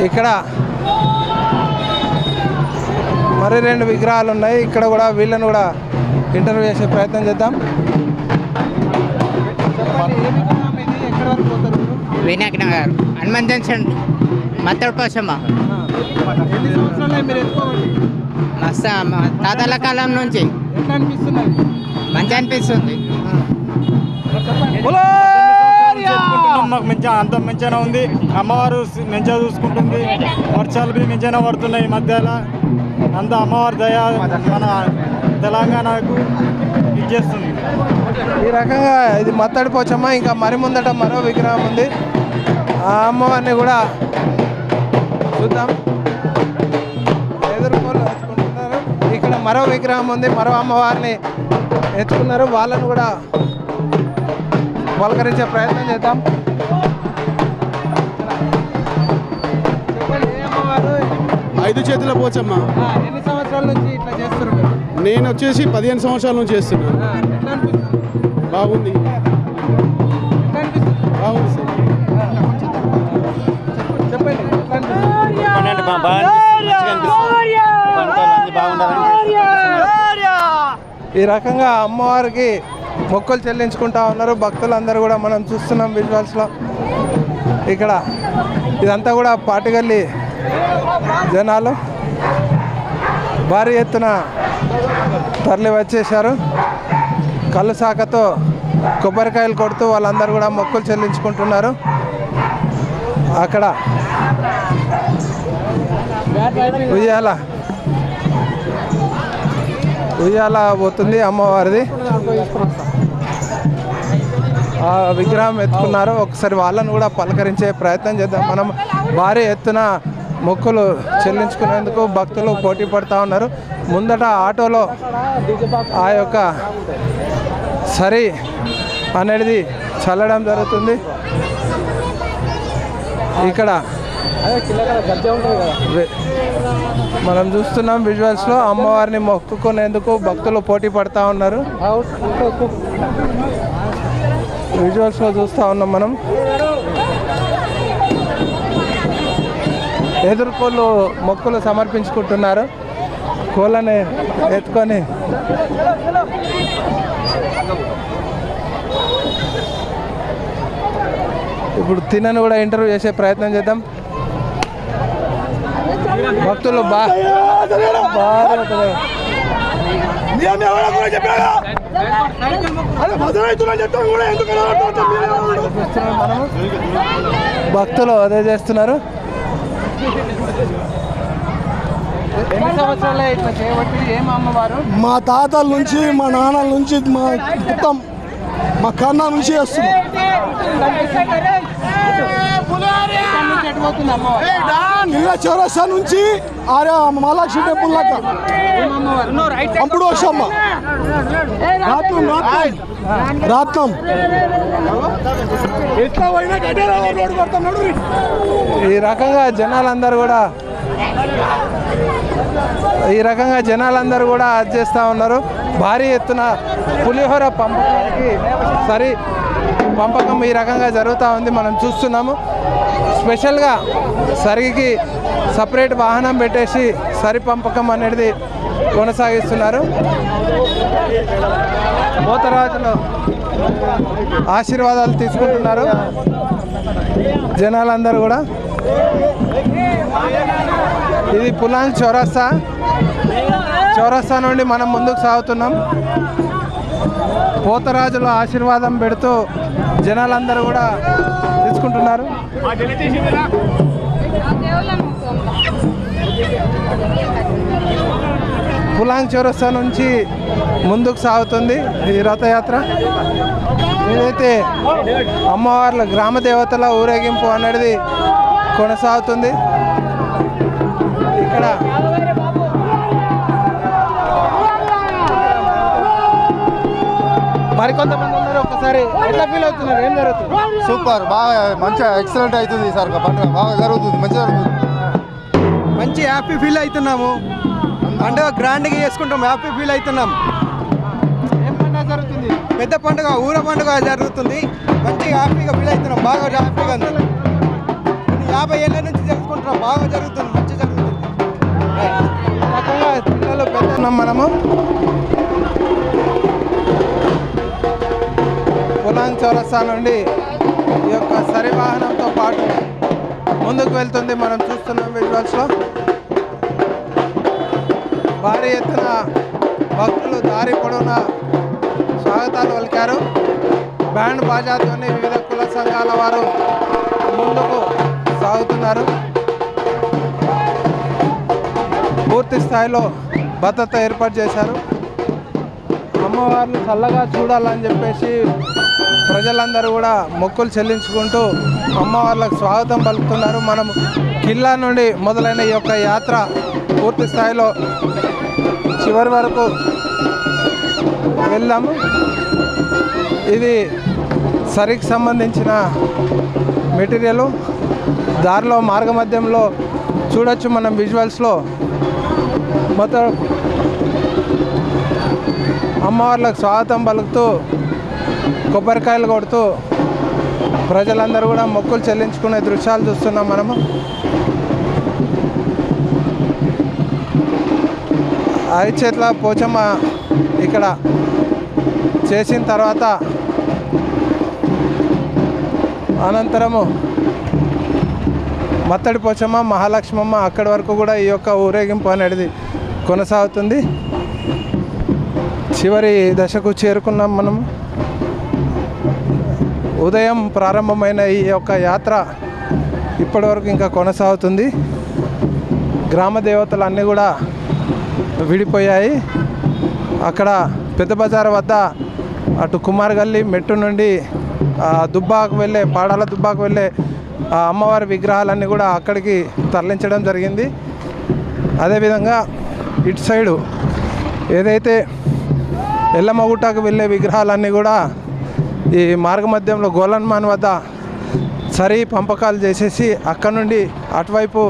ఇక్కడ మరి 2 విగ్రహాలు ఉన్నాయి. ఇక్కడ కూడా వీళ్ళని కూడా ఇంటర్వ్యూ చేసే ప్రయత్నం చేద్దాం. వినాయక్ నగర్, హనుమాన్ జంక్షన్, మత్తడి పోచమ్మ. మస్తు తాతల కాలం నుంచి మంచిగా అనిపిస్తుంది. మాకు మంచిగా అంత మంచిగానే ఉంది. అమ్మవారు మంచిగా చూసుకుంటుంది. వర్షాలు మంచిగానే పడుతున్నాయి మధ్యలో. అంత అమ్మవారి దయ మన తెలంగాణకు ఇచ్చేస్తుంది. ఈ రకంగా ఇది మత్తడి పోచమ్మ. ఇంకా మరి ముందట మరో విగ్రహం ఉంది. ఆ అమ్మవారిని కూడా చూద్దాం. ఎదుర్కోలు ఎత్తుకుంటున్నారు. ఇక్కడ మరో విగ్రహం ఉంది. మరో అమ్మవారిని ఎత్తుకున్నారు. వాళ్ళను కూడా పలకరించే ప్రయత్నం చేద్దాం. ఐదు చేతుల పోచమ్మ. ఎన్ని సంవత్సరాల నుంచి ఇట్లా చేస్తున్నారు? నేను వచ్చేసి 15 సంవత్సరాల నుంచి చేస్తున్నాను. బాగుంది, బాగుంది సార్. ఈ రకంగా అమ్మవారికి మొక్కులు చెల్లించుకుంటా ఉన్నారు భక్తులందరూ కూడా. మనం చూస్తున్నాం విజువల్స్లో. ఇక్కడ ఇదంతా కూడా పాటిగల్లి జనాలు భారీ ఎత్తున తరలి వచ్చేసారు. కళ్ళు సాకతో కొబ్బరికాయలు కొడుతూ వాళ్ళందరూ కూడా మొక్కులు చెల్లించుకుంటున్నారు. అక్కడ ఉయ్యాల పోతుంది అమ్మవారిది. ఆ విగ్రహం ఎత్తుకున్నారు. ఒకసారి వాళ్ళను కూడా పలకరించే ప్రయత్నం చేద్దాం. మనం భారీ ఎత్తున మొక్కులు చెల్లించుకునేందుకు భక్తులు పోటీ పడుతూ ఉన్నారు. ముందట ఆటోలో ఆ యొక్క సరి అనేది చల్లడం జరుగుతుంది. ఇక్కడ మనం చూస్తున్నాం విజువల్స్లో అమ్మవారిని మొక్కుకునేందుకు భక్తులు పోటీ పడుతూ ఉన్నారు. విజువల్స్లో చూస్తూ ఉన్నాం మనం. ఎదుర్కోళ్ళు మొక్కులు సమర్పించుకుంటున్నారు. కోళ్ళని ఎత్తుకొని ఇప్పుడు తినని కూడా ఇంటర్వ్యూ చేసే ప్రయత్నం చేద్దాం. భక్తులు భక్తులు అదే చేస్తున్నారు. ఎన్ని సంవత్సరాలే ఇట్లా చేయబట్టి ఏం అమ్మవారు? మా తాతల నుంచి, మా నాన్నల నుంచి, మా మొత్తం మా కన్నా నుంచి వస్తుంది. కిల్ల చౌరస్తా నుంచి మహాలక్ష్మి టెంపుల్ దాకా అప్పుడు వచ్చామ్మ. రాత్నం ఈ రకంగా జనాలందరూ కూడా ఈ రకంగా జనాలందరూ కూడా అది చేస్తూ ఉన్నారు. భారీ ఎత్తున పులిహోర పంపకం ఈ రకంగా జరుగుతూ ఉంది, మనం చూస్తున్నాము. స్పెషల్గా సరికి సపరేట్ వాహనం పెట్టేసి సరి పంపకం అనేది కొనసాగిస్తున్నారు. పోతరాజులు ఆశీర్వాదాలు తీసుకుంటున్నారు జనాలందరూ కూడా. ఇది పులాంగ్ చౌరస్తా నుండి మనం ముందుకు సాగుతున్నాం. పోతరాజుల ఆశీర్వాదం పెడుతూ జనాలందరూ కూడా తీసుకుంటున్నారు. పులాంగ్ చౌరస్తా నుంచి ముందుకు సాగుతుంది ఈ రథయాత్ర. ఏదైతే అమ్మవార్ల గ్రామ దేవతల ఊరేగింపు అనేది కొనసాగుతుంది. ఇక్కడ మరికొంతమంది ఉన్నారు. ఒకసారి ఎట్లా ఫీల్ అవుతున్నారు? ఏం జరుగుతుంది? సూపర్, బాగా మంచిగా ఎక్సలెంట్ అవుతుంది సార్. పండుగ బాగా జరుగుతుంది, మంచిగా జరుగుతుంది. మంచి హ్యాపీ ఫీల్ అవుతున్నాము. పండుగ గ్రాండ్గా చేసుకుంటాం, హ్యాపీ ఫీల్ అవుతున్నాం. ఏం పండుగ జరుగుతుంది? పెద్ద పండుగ, ఊర పండుగ జరుగుతుంది. మంచిగా హ్యాపీగా ఫీల్ అవుతున్నాం, బాగా హ్యాపీగా ఉంది. 50 ఏళ్ళ నుంచి చేసుకుంటున్నాం, బాగా జరుగుతుంది, మంచిగా జరుగుతుంది. పిల్లలు పెద్ద మనము పులాంగ్ చౌరస్తా నుండి ఈ యొక్క సరి వాహనంతో పాటు ముందుకు వెళ్తుంది. మనం చూస్తున్నాం విజువల్స్లో. భారీ ఎత్తున భక్తులు దారి పొడవునా స్వాగతాలు పలికారు. బ్యాండ్ బాజాతోని వివిధ కుల సంఘాల వారు ముందుకు సాగుతున్నారు. పూర్తి స్థాయిలో భద్రత ఏర్పాటు చేశారు. అమ్మవారిని చల్లగా చూడాలని చెప్పేసి ప్రజలందరూ కూడా మొక్కులు చెల్లించుకుంటూ అమ్మవార్లకు స్వాగతం పలుకుతున్నారు. మనం కిల్లా నుండి మొదలైన ఈ యొక్క యాత్ర పూర్తి స్థాయిలో చివరి వరకు వెళ్ళాము. ఇది సరికి సంబంధించిన మెటీరియల్ దారిలో మార్గమధ్యంలో చూడొచ్చు మనం విజువల్స్లో. మొత్తం అమ్మవార్లకు స్వాగతం పలుకుతూ కొబ్బరికాయలు కొడుతూ ప్రజలందరూ కూడా మొక్కులు చెల్లించుకునే దృశ్యాలు చూస్తున్నాం మనము. ఐచేట్ల పోచమ్మ ఇక్కడ చేసిన తర్వాత అనంతరము మత్తడి పోచమ్మ, మహాలక్ష్మమ్మ అక్కడి వరకు కూడా ఈ యొక్క ఊరేగింపు అనేది కొనసాగుతుంది. చివరి దశకు చేరుకున్నాం మనం. ఉదయం ప్రారంభమైన ఈ యొక్క యాత్ర ఇప్పటి వరకు ఇంకా కొనసాగుతుంది. గ్రామ దేవతలు అన్నీ కూడా విడిపోయాయి. అక్కడ పెద్ద బజార్ వద్ద అటు కుమార్ గల్లీ మెట్టు నుండి దుబ్బాకు వెళ్ళే పాడాల దుబ్బాకు వెళ్ళే అమ్మవారి విగ్రహాలన్నీ కూడా అక్కడికి తరలించడం జరిగింది. అదేవిధంగా ఇటు సైడు ఏదైతే ఎల్లమ్మగుట్టకు వెళ్ళే విగ్రహాలన్నీ కూడా ఈ మార్గమధ్యంలో గోలన్మాన్ వద్ద సరి పంపకాలు చేసేసి అక్కడ నుండి అటువైపు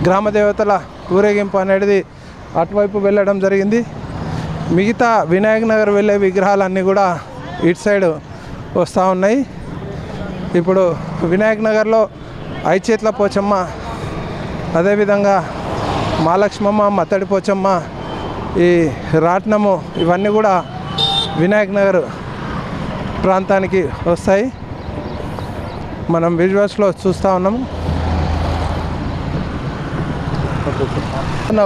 గ్రామ దేవతల ఊరేగింపు అనేది అటువైపు వెళ్ళడం జరిగింది. మిగతా వినాయక్ నగర్ వెళ్ళే విగ్రహాలన్నీ కూడా ఇటు సైడ్ వస్తూ ఉన్నాయి. ఇప్పుడు వినాయక్ నగర్లో ఐచేట్ల పోచమ్మ, అదేవిధంగా మహాలక్ష్మమ్మ, మత్తడి పోచమ్మ, ఈ రాట్నము ఇవన్నీ కూడా వినాయక్ నగర్ ప్రాంతానికి వస్తాయి. మనం విజువల్స్లో చూస్తూ ఉన్నాము.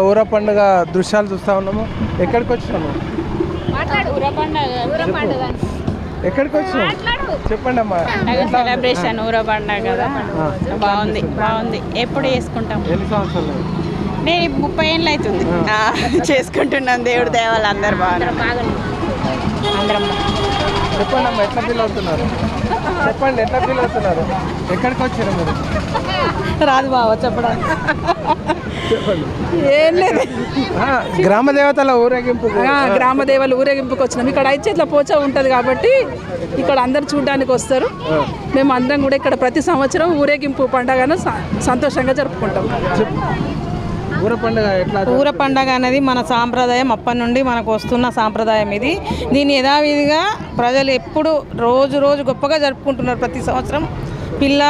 ఊర పండుగ దృశ్యాలు చూస్తూ ఉన్నాము. ఎక్కడికి వచ్చినాము? ఎక్కడికి వచ్చినాము చెప్పండి అమ్మా. సెలబ్రేషన్ ఊర పండుగ కదా, బాగుంది. ఎప్పుడు చేసుకుంటాం? ఎన్ని సంవత్సరాలు? నేను 30 ఏళ్ళు అవుతుంది చేసుకుంటున్నాను. దేవుడు దేవాలు అందరు బాగున్నారు. చెప్పండి అమ్మా, ఎట్లా ఫీల్ అవుతున్నారు? చెప్పండి, ఎట్లా ఫీల్ అవుతున్నారు? ఎక్కడికి వచ్చారు మీరు? రాదు బావ చెప్పడానికి. ఏం లేదు, గ్రామ దేవతల ఊరేగింపు. గ్రామ దేవతల ఊరేగింపుకి వచ్చినాం. ఇక్కడ ఐచేట్ల పోచ ఉంటుంది కాబట్టి ఇక్కడ అందరు చూడడానికి వస్తారు. మేము అందరం కూడా ఇక్కడ ప్రతి సంవత్సరం ఊరేగింపు పండుగను సంతోషంగా జరుపుకుంటాం. ఊర పండుగ ఎట్లా? ఊర పండుగ అనేది మన సాంప్రదాయం, అప్పటి నుండి మనకు వస్తున్న సాంప్రదాయం ఇది. దీన్ని యథావిధిగా ప్రజలు ఎప్పుడు రోజు గొప్పగా జరుపుకుంటున్నారు. ప్రతి సంవత్సరం పిల్ల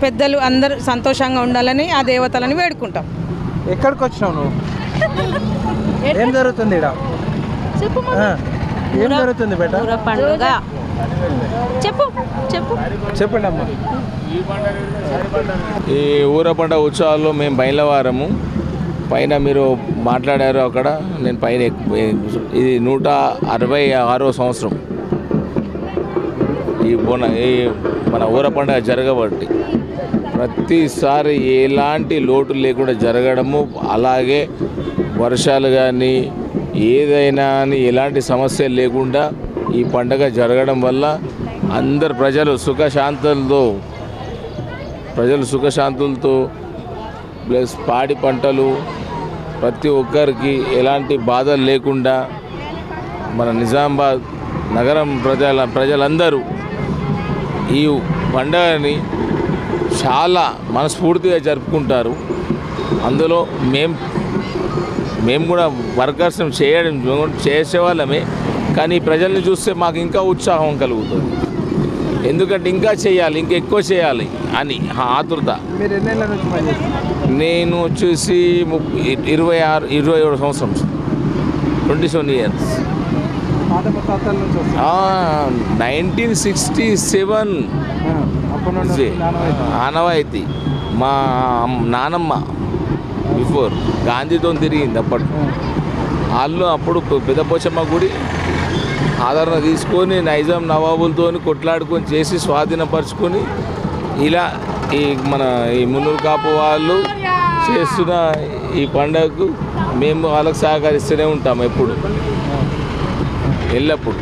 పెద్దలు అందరూ సంతోషంగా ఉండాలని ఆ దేవతలని వేడుకుంటాం. ఎక్కడికి వచ్చినావు నువ్వు? ఏం జరుగుతుంది ఇక్కడ? ఏం జరుగుతుంది బేట? ఊర పండుగ చెప్పండి అమ్మా. ఈ ఊర పండుగ ఉత్సవాల్లో మేము బయలువారము పైన మీరు మాట్లాడారు అక్కడ, నేను పైన ఇది 166వ సంవత్సరం ఈ మన ఊర పండుగ జరగబట్టి ప్రతిసారి ఎలాంటి లోటు లేకుండా జరగడము, అలాగే వర్షాలు కానీ ఏదైనా అని ఎలాంటి సమస్య లేకుండా ఈ పండుగ జరగడం వల్ల అందరు ప్రజలు సుఖశాంతులతో ప్లస్ పాడి పంటలు ప్రతి ఒక్కరికి ఎలాంటి బాధలు లేకుండా మన నిజామాబాద్ నగరం ప్రజలందరూ ఈ పండుగని చాలా మనస్ఫూర్తిగా జరుపుకుంటారు. అందులో మేము కూడా వర్కర్స్ చేసేవాళ్ళమే, కానీ ప్రజల్ని చూస్తే మాకు ఇంకా ఉత్సాహం కలుగుతుంది. ఎందుకంటే ఇంకా చేయాలి, ఇంకా ఎక్కువ చేయాలి అని ఆతృత. నేను వచ్చేసి 27 సంవత్సరం, 27 ఇయర్స్. 1967 ఆనవాయితీ. మా నానమ్మ బిఫోర్ గాంధీతో తిరిగింది అప్పట్లో. వాళ్ళు అప్పుడు పెద్దపోచమ్మ గుడి ఆదరణ తీసుకొని నైజాం నవాబులతో కొట్లాడుకొని చేసి స్వాధీనపరుచుకొని ఇలా ఈ మున్నూరు కాపు వాళ్ళు చేస్తున్న ఈ పండుగకు మేము వాళ్ళకు సహకరిస్తూనే ఉంటాం ఎప్పుడు, ఎల్లప్పుడు.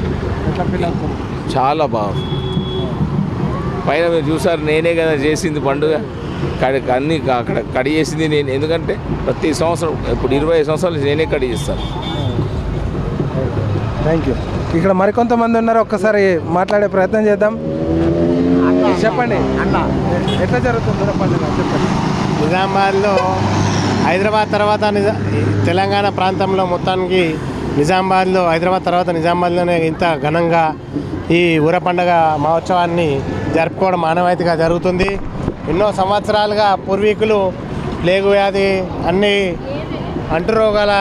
చాలా బాగుంది. పైన మీరు చూసారు, నేనే కదా చేసింది పండుగ. అన్నీ అక్కడ కడి చేసింది నేను. ఎందుకంటే ప్రతి సంవత్సరం ఇప్పుడు 25 సంవత్సరాలు నేనే కడి చేస్తాను. Thank you. ఇక్కడ మరికొంతమంది ఉన్నారు, ఒక్కసారి మాట్లాడే ప్రయత్నం చేద్దాం. చెప్పండి అన్న, ఎట్లా జరుగుతుంది పండుగ? చెప్పండి. నిజామాబాద్లో హైదరాబాద్ తర్వాత తెలంగాణ ప్రాంతంలో మొత్తానికి హైదరాబాద్ తర్వాత నిజామాబాద్లోనే ఇంత ఘనంగా ఈ ఊర పండుగ మహోత్సవాన్ని జరుపుకోవడం ఆనవాయితీగా జరుగుతుంది. ఎన్నో సంవత్సరాలుగా పూర్వీకులు ప్లేగు వ్యాధి, అన్ని అంటురోగాల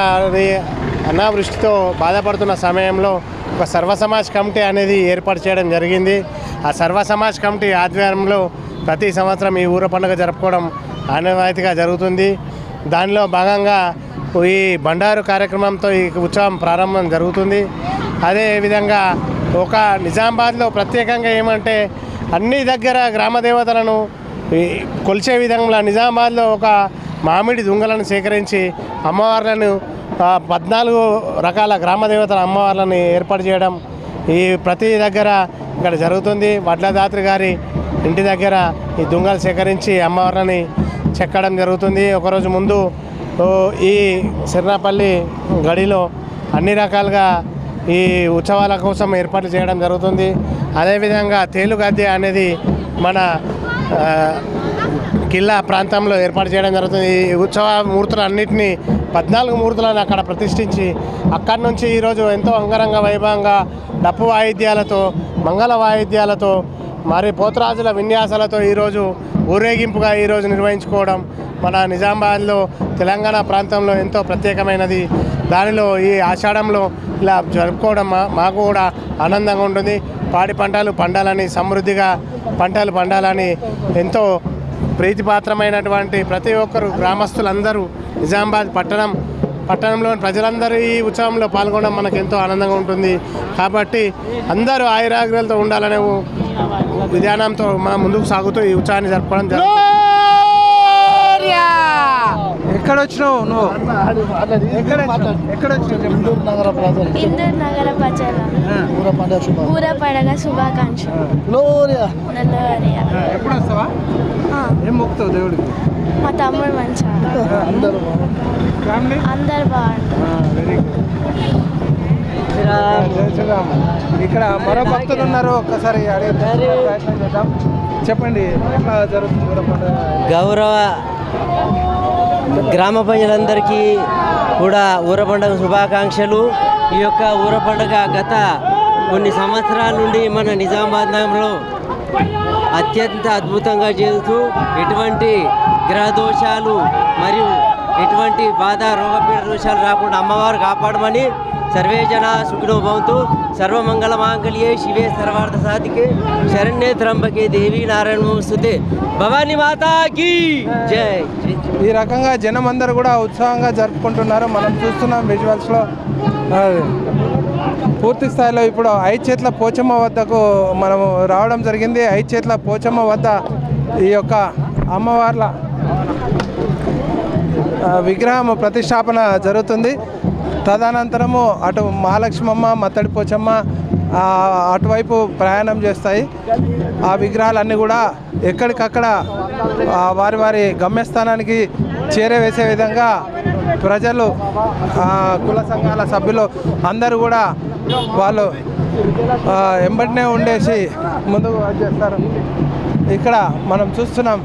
అనావృష్టితో బాధపడుతున్న సమయంలో ఒక సర్వసమాజ్ కమిటీ అనేది ఏర్పాటు చేయడం జరిగింది. ఆ సర్వసమాజ్ కమిటీ ఆధ్వర్యంలో ప్రతి సంవత్సరం ఈ ఊర పండుగ జరుపుకోవడం ఆనవాయితీగా జరుగుతుంది. దానిలో భాగంగా ఈ బండారు కార్యక్రమంతో ఈ ఉత్సవం ప్రారంభం జరుగుతుంది. అదేవిధంగా ఒక నిజామాబాద్లో ప్రత్యేకంగా ఏమంటే అన్ని దగ్గర గ్రామ దేవతలను కొలిచే విధంగా నిజామాబాద్లో ఒక మామిడి దుంగలను సేకరించి అమ్మవార్లను 14 రకాల గ్రామ దేవతల అమ్మవార్లను ఏర్పాటు చేయడం ఈ ప్రతి దగ్గర ఇక్కడ జరుగుతుంది. వడ్లదాత్రి గారి ఇంటి దగ్గర ఈ దుంగలు సేకరించి అమ్మవార్లని చెక్కడం జరుగుతుంది. ఒకరోజు ముందు ఈ సిర్నాపల్లి గడిలో అన్ని రకాలుగా ఈ ఉత్సవాల కోసం ఏర్పాట్లు చేయడం జరుగుతుంది. అదేవిధంగా తేలుగద్దె అనేది మన కిల్లా ప్రాంతంలో ఏర్పాటు చేయడం జరుగుతుంది. ఈ ఉత్సవ మూర్తులు అన్నింటినీ 14 మూర్తులను అక్కడ ప్రతిష్ఠించి అక్కడి నుంచి ఈరోజు ఎంతో అంగరంగ వైభవంగా డప్పు వాయిద్యాలతో, మంగళ వాయిద్యాలతో, మరి పోతురాజుల విన్యాసాలతో ఈరోజు ఊరేగింపుగా ఈరోజు నిర్వహించుకోవడం మన నిజామాబాద్లో తెలంగాణ ప్రాంతంలో ఎంతో ప్రత్యేకమైనది. దానిలో ఈ ఆషాఢంలో ఇలా జరుపుకోవడం మాకు కూడా ఆనందంగా ఉంటుంది. పాడి పంటలు పండాలని, సమృద్ధిగా పంటలు పండాలని ఎంతో ప్రీతిపాత్రమైనటువంటి ప్రతి ఒక్కరు గ్రామస్తులందరూ నిజామాబాద్ పట్టణంలోని ప్రజలందరూ ఈ ఉత్సవంలో పాల్గొనడం మనకు ఎంతో ఆనందంగా ఉంటుంది. కాబట్టి అందరూ ఆయురాగ్యాలతో ఉండాలనే విధానంతో మనం ముందుకు సాగుతూ ఈ ఉత్సవాన్ని జరుపుకోవడం జరుగుతుంది. ఎక్కడ వచ్చినావు నువ్వు? ఎక్కడ వచ్చినావు? ఇందూరు నగర ప్రజల ఊర పండుగ శుభాకాంక్షలు. ఎప్పుడు వస్తావా? ఏం మొక్కుతావు దేవుడికి? మా తమ్ముడు మంచిగా అందరు బాగుంటారు. Very good. ఇక్కడ మరో భక్తులు ఉన్నారు, ఒక్కసారి అడిగే ప్రయత్నం చేద్దాం. చెప్పండి, ఎట్లా జరుగుతుంది ఊర పండుగ? గ్రామ ప్రజలందరికీ కూడా ఊర పండుగ శుభాకాంక్షలు. ఈ యొక్క ఊర పండుగ గత కొన్ని సంవత్సరాల నుండి మన నిజామాబాద్ నగరంలో అత్యంత అద్భుతంగా చేస్తూ ఎటువంటి గ్రహదోషాలు మరియు ఎటువంటి బాధ రోగపీడ దోషాలు రాకుండా అమ్మవారు కాపాడమని సర్వే జన సుఖినో భవంతు సర్వమంగళ మాంగళ్యే శివే సర్వార్థ సాధికే శరణ్యే త్రంబకే దేవి నారాయణ నమస్తుతే భవానీ మాతాకి జై. ఈ రకంగా జనం అందరూ కూడా ఉత్సాహంగా జరుపుకుంటున్నారు. మనం చూస్తున్నాం విజువల్స్లో. పూర్తి స్థాయిలో ఇప్పుడు ఐచేట్ల పోచమ్మ వద్దకు మనము రావడం జరిగింది. ఐచేట్ల పోచమ్మ వద్ద ఈ యొక్క అమ్మవార్ల విగ్రహం ప్రతిష్టాపన జరుగుతుంది. తదనంతరము అటు మహాలక్ష్మమ్మ మత్తడి పోచమ్మ అటువైపు ప్రయాణం చేస్తాయి. ఆ విగ్రహాలన్నీ కూడా ఎక్కడికక్కడ వారి వారి గమ్యస్థానానికి చేరవేసే విధంగా ప్రజలు కుల సంఘాల సభ్యులు అందరూ కూడా వాళ్ళు ఎంబడినే ఉండేసి ముందుకు చేస్తారు. ఇక్కడ మనం చూస్తున్నాం,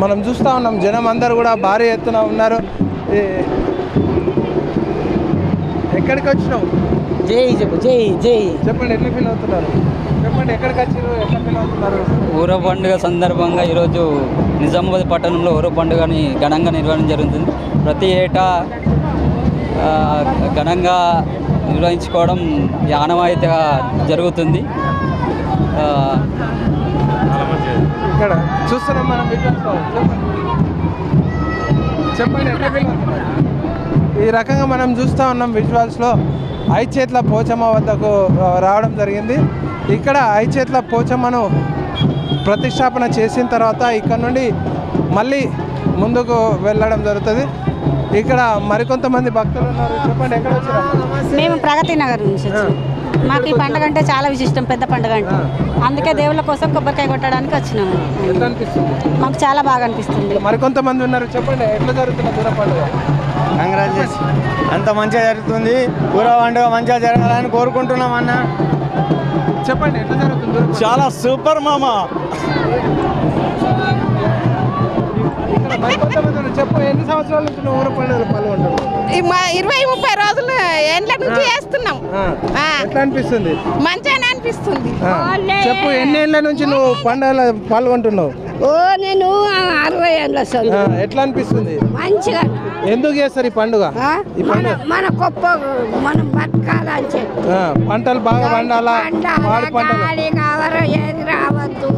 మనం చూస్తూ ఉన్నాం జనం అందరూ కూడా భారీ ఎత్తున ఉన్నారు. ఎక్కడికి వచ్చినావు? జై చెప్పు, జై జై చెప్పండి, ఎట్లా ఫీల్ అవుతున్నారు? చెప్పండి, ఎక్కడికి వచ్చారు, ఎట్లా ఫీల్ అవుతున్నారు? ఊర పండుగ సందర్భంగా ఈరోజు నిజామాబాద్ పట్టణంలో ఊర పండుగని ఘనంగా నిర్వహించడం జరుగుతుంది. ప్రతి ఏటా ఘనంగా నిర్వహించుకోవడం ఆనవాయితీగా జరుగుతుంది. ఇక్కడ చూస్తున్నాం మనం. చెప్పండి, ఎట్లా ఫీల్ అవుతున్నారు? ఈ రకంగా మనం చూస్తూ ఉన్నాం విజువల్స్లో. ఐచేట్ల పోచమ్మ వద్దకు రావడం జరిగింది. ఇక్కడ ఐచేట్ల పోచమ్మను ప్రతిష్టాపన చేసిన తర్వాత ఇక్కడ నుండి మళ్ళీ ముందుకు వెళ్ళడం జరుగుతుంది. ఇక్కడ మరికొంతమంది భక్తులు ఉన్నారు. చెప్పండి, ఎక్కడ వచ్చారు? మేము ప్రగతి నగర్ నుంచి వచ్చాం. మాకు ఈ పండుగ అంటే చాలా విశిష్టం, పెద్ద పండుగ అంటే. అందుకే దేవుళ్ళ కోసం కొబ్బరికాయ కొట్టడానికి వచ్చినాము. ఎట్లా అనిపిస్తుంది? మాకు చాలా బాగా అనిపిస్తుంది. మరికొంతమంది ఉన్నారు. చెప్పండి, ఎట్లా జరుగుతుంది ఊర పండుగ? కంగ్రాచులేషన్, అంత మంచిగా జరుగుతుంది. ఊర పండుగ మంచిగా జరగాలని కోరుకుంటున్నాం అన్న. చెప్పండి, ఎట్లా జరుగుతుంది? చాలా సూపర్ మామా. చెప్పు, ఎన్ని సంవత్సరాల నుంచి నువ్వు ఊర పండుగలో పాల్గొంటావు? 20-30 రోజులు ఏండ్ల నుంచి చేస్తున్నాం. ఎట్లా అనిపిస్తుంది? మంచిగానే అనిపిస్తుంది. చెప్పు, ఎన్ని ఏళ్ళ నుంచి నువ్వు పండుగలో పాల్గొంటున్నావు? నేను 60 ఏళ్ళ. ఎట్లా అనిపిస్తుంది? మంచిగా. ఎందుకు చేస్తారు ఈ పండుగ? మన గొప్ప మనం బతకాలని చెప్పి పంటలు బాగా పండాలా, వాడి పంటలు ఏది రావద్దు.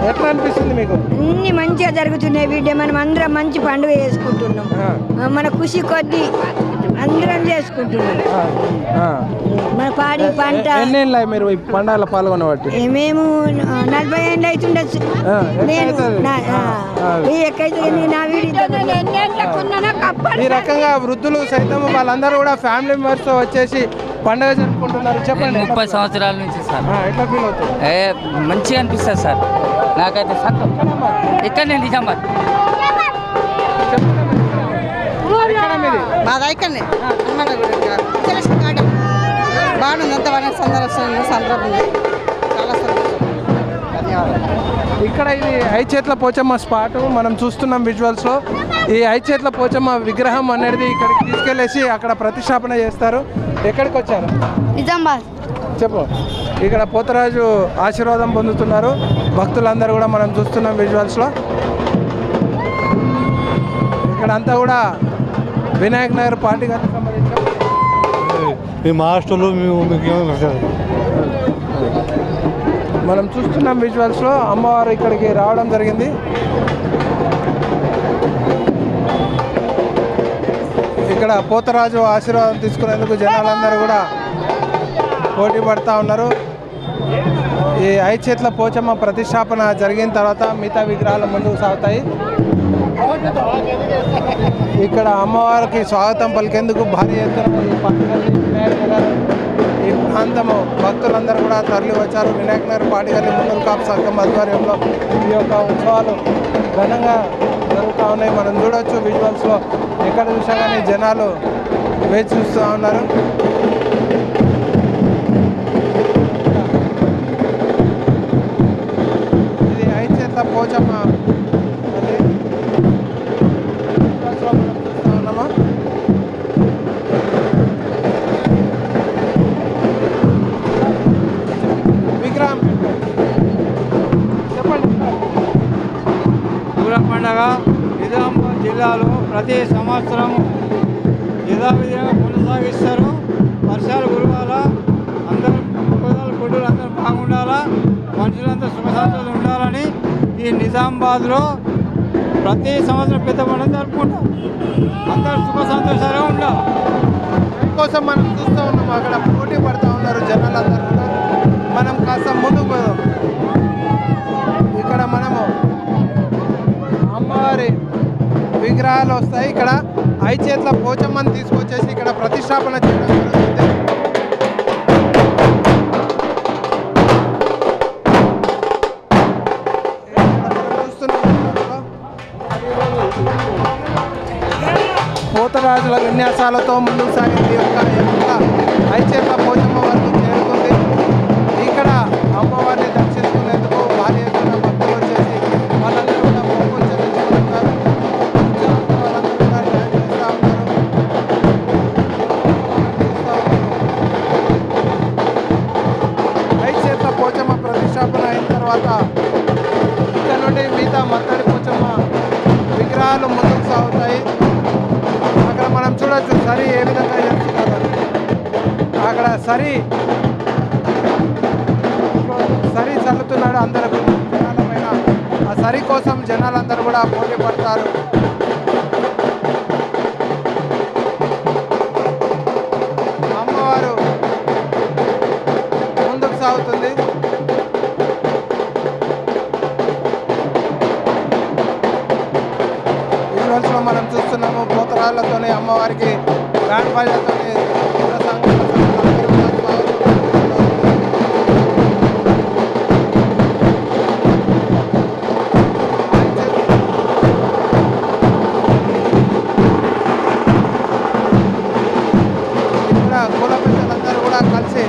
ఎట్లా అనిపిస్తుంది మీకు? అన్ని మంచిగా జరుగుతున్నాయి బిడ్డ. మనం అందరం మంచి పండుగ చేసుకుంటున్నాం. మన ఖుషి కొద్ది అందరం చేసుకుంటున్నాం. మన పాడి పంట. ఎన్నేళ్ళు మీరు ఈ పండుగలో పాల్గొనబట్టి? మేము 40 ఏళ్ళు అవుతుండొచ్చు. ఈ రకంగా వృద్ధులు సైతం వాళ్ళందరూ కూడా ఫ్యామిలీ మెంబర్స్ వచ్చేసి పండుగ జరుపుకుంటున్నారు. చెప్పండి, 30 సంవత్సరాల నుంచి సార్. ఎట్లా ఫీల్ అవుతుంది? మంచిగా అనిపిస్తుంది సార్. నాకైతే సంతోషం. ఇక్కడ నేను నిజామాబాద్. మాది ఇక్కడనే బాగుంది. అంత సందర్భంగా చాలా సంతోషం. ఇక్కడ ఇది ఐచేట్ల పోచమ్మ స్పాట్ మనం చూస్తున్నాం విజువల్స్లో. ఈ ఐచేట్ల పోచమ్మ విగ్రహం అనేది ఇక్కడికి తీసుకెళ్ళేసి అక్కడ ప్రతిష్టాపన చేస్తారు. ఎక్కడికి వచ్చారు? నిజామాబాద్. చెప్పు. ఇక్కడ పోతరాజు ఆశీర్వాదం పొందుతున్నారు భక్తులందరూ కూడా మనం చూస్తున్నాం విజువల్స్లో. ఇక్కడ అంతా కూడా వినాయక్ నగర్ పార్టీ గారికి సంబంధించిన మేము హాస్టల్లో మనం చూస్తున్నాం విజువల్స్లో. అమ్మవారు ఇక్కడికి రావడం జరిగింది. ఇక్కడ పోతరాజు ఆశీర్వాదం తీసుకునేందుకు జనాలందరూ కూడా పోటీ పడుతూ ఉన్నారు. ఈ ఐచేట్ల పోచమ్మ ప్రతిష్టాపన జరిగిన తర్వాత మిగతా విగ్రహాలు ముందుకు సాగుతాయి. ఇక్కడ అమ్మవారికి స్వాగతం పలికేందుకు భారీ ఎత్తున ఈ పాటిగల్లి వినాయక్ నగర్ ఈ ప్రాంతము భక్తులందరూ కూడా తరలి వచ్చారు. వినాయక్ నగర్ పాటిగల్లి మున్నూరు కాపు సంఘం ఆధ్వర్యంలో ఈ యొక్క ఉత్సవాలు ఘనంగా జరుగుతూ ఉన్నాయి. మనం చూడవచ్చు విజువల్స్లో. ఎక్కడ చూసా కానీ జనాలు వేచి చూస్తూ ఉన్నారు. చేతుల పోచమ్మ తల్లి ఉన్నామా? విగ్రహం చెప్పండి. ఊర పండగ నిజామాబాద్ జిల్లాలో ప్రతి సంవత్సరం యథావిధిగా కొనసాగిస్తారు. వర్షాలు కురవాలా, అందరూ గుడ్డలు అందరూ బాగుండాలా, మనుషులంతా సుఖశాంతులు ఉండాలని ఈ నిజామాబాద్లో ప్రతి సంవత్సరం పెద్ద పండుగ జరుపుకుంటారు. అందరూ సుఖ సంతోషాలుగా ఉండాలి. కోసం మనం చూస్తూ ఉన్నాం, అక్కడ పోటీ పడుతూ ఉన్నారు జనాలందరూ కూడా. మనం కాస్త ముందుకు పోదాం. ఇక్కడ మనము అమ్మవారి విగ్రహాలు వస్తాయి. ఇక్కడ 5 చేతుల పోచమ్మని తీసుకొచ్చేసి ఇక్కడ ప్రతిష్టాపన చేయడం జరుగుతుంది. పోతరాజుల విన్యాసాలతో ముందుకు సాగింది యొక్క 5 చేతుల పోచమ్మ వరకు చేరుకుంది. ఇక్కడ అమ్మవారిని దర్శించుకునేందుకు భారీ ఎత్తున భక్తులు వచ్చేసి వాళ్ళందరూ కూడా మొక్కులు చెల్లించుకుంటున్నారు. వాళ్ళందరూ కూడా డ్యాన్స్ చేస్తూ ఉన్నారు. 5 చేతుల పోచమ్మ ప్రతిష్టాపన అయిన తర్వాత ఇక్కడ నుండి మిగతా మత్తడి పోచమ్మ విగ్రహాలు ముందుకు సాగుతాయి. అక్కడ మనం చూడొచ్చు సరి ఏ విధంగా చేస్తున్నారు. అక్కడ సరి చల్లుతున్నాడు అందరూ జనాల పైన. ఆ సరి కోసం జనాలందరూ కూడా పోటీ పడతారు. అమ్మవారు ముందుకు సాగుతుంది. ఈ రోజులో మనం చూస్తున్నాము పోతరాళ్ళతోనే అమ్మవారికి బ్యాండ్ బాజాతోనే కుల పెద్దలందరూ కూడా కలిసి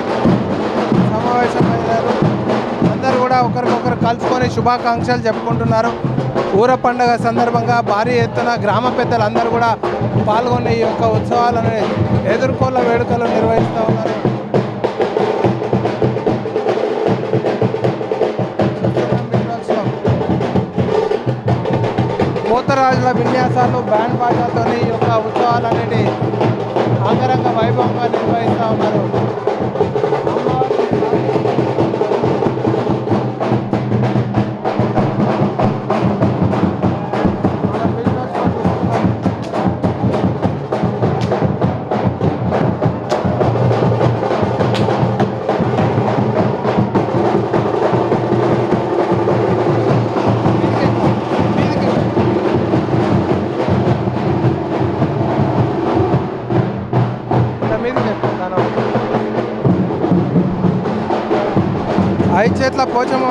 సమావేశమయ్యారు. అందరూ కూడా ఒకరికొకరు కలుసుకొని శుభాకాంక్షలు చెప్పుకుంటున్నారు. ఊర పండుగ సందర్భంగా భారీ ఎత్తున గ్రామ పెద్దలందరూ కూడా పాల్గొని ఈ యొక్క ఉత్సవాలను ఎదుర్కోళ్ళ వేడుకలు నిర్వహిస్తూ ఉన్నారు. పోతరాజుల విన్యాసాలు బ్యాండ్ బాజాతో ఈ యొక్క ఉత్సవాలన్నిటి అంగరంగ వైభవంగా నిర్వహిస్తూ ఉన్నారు. ఐదు చేతుల పోచమ్మ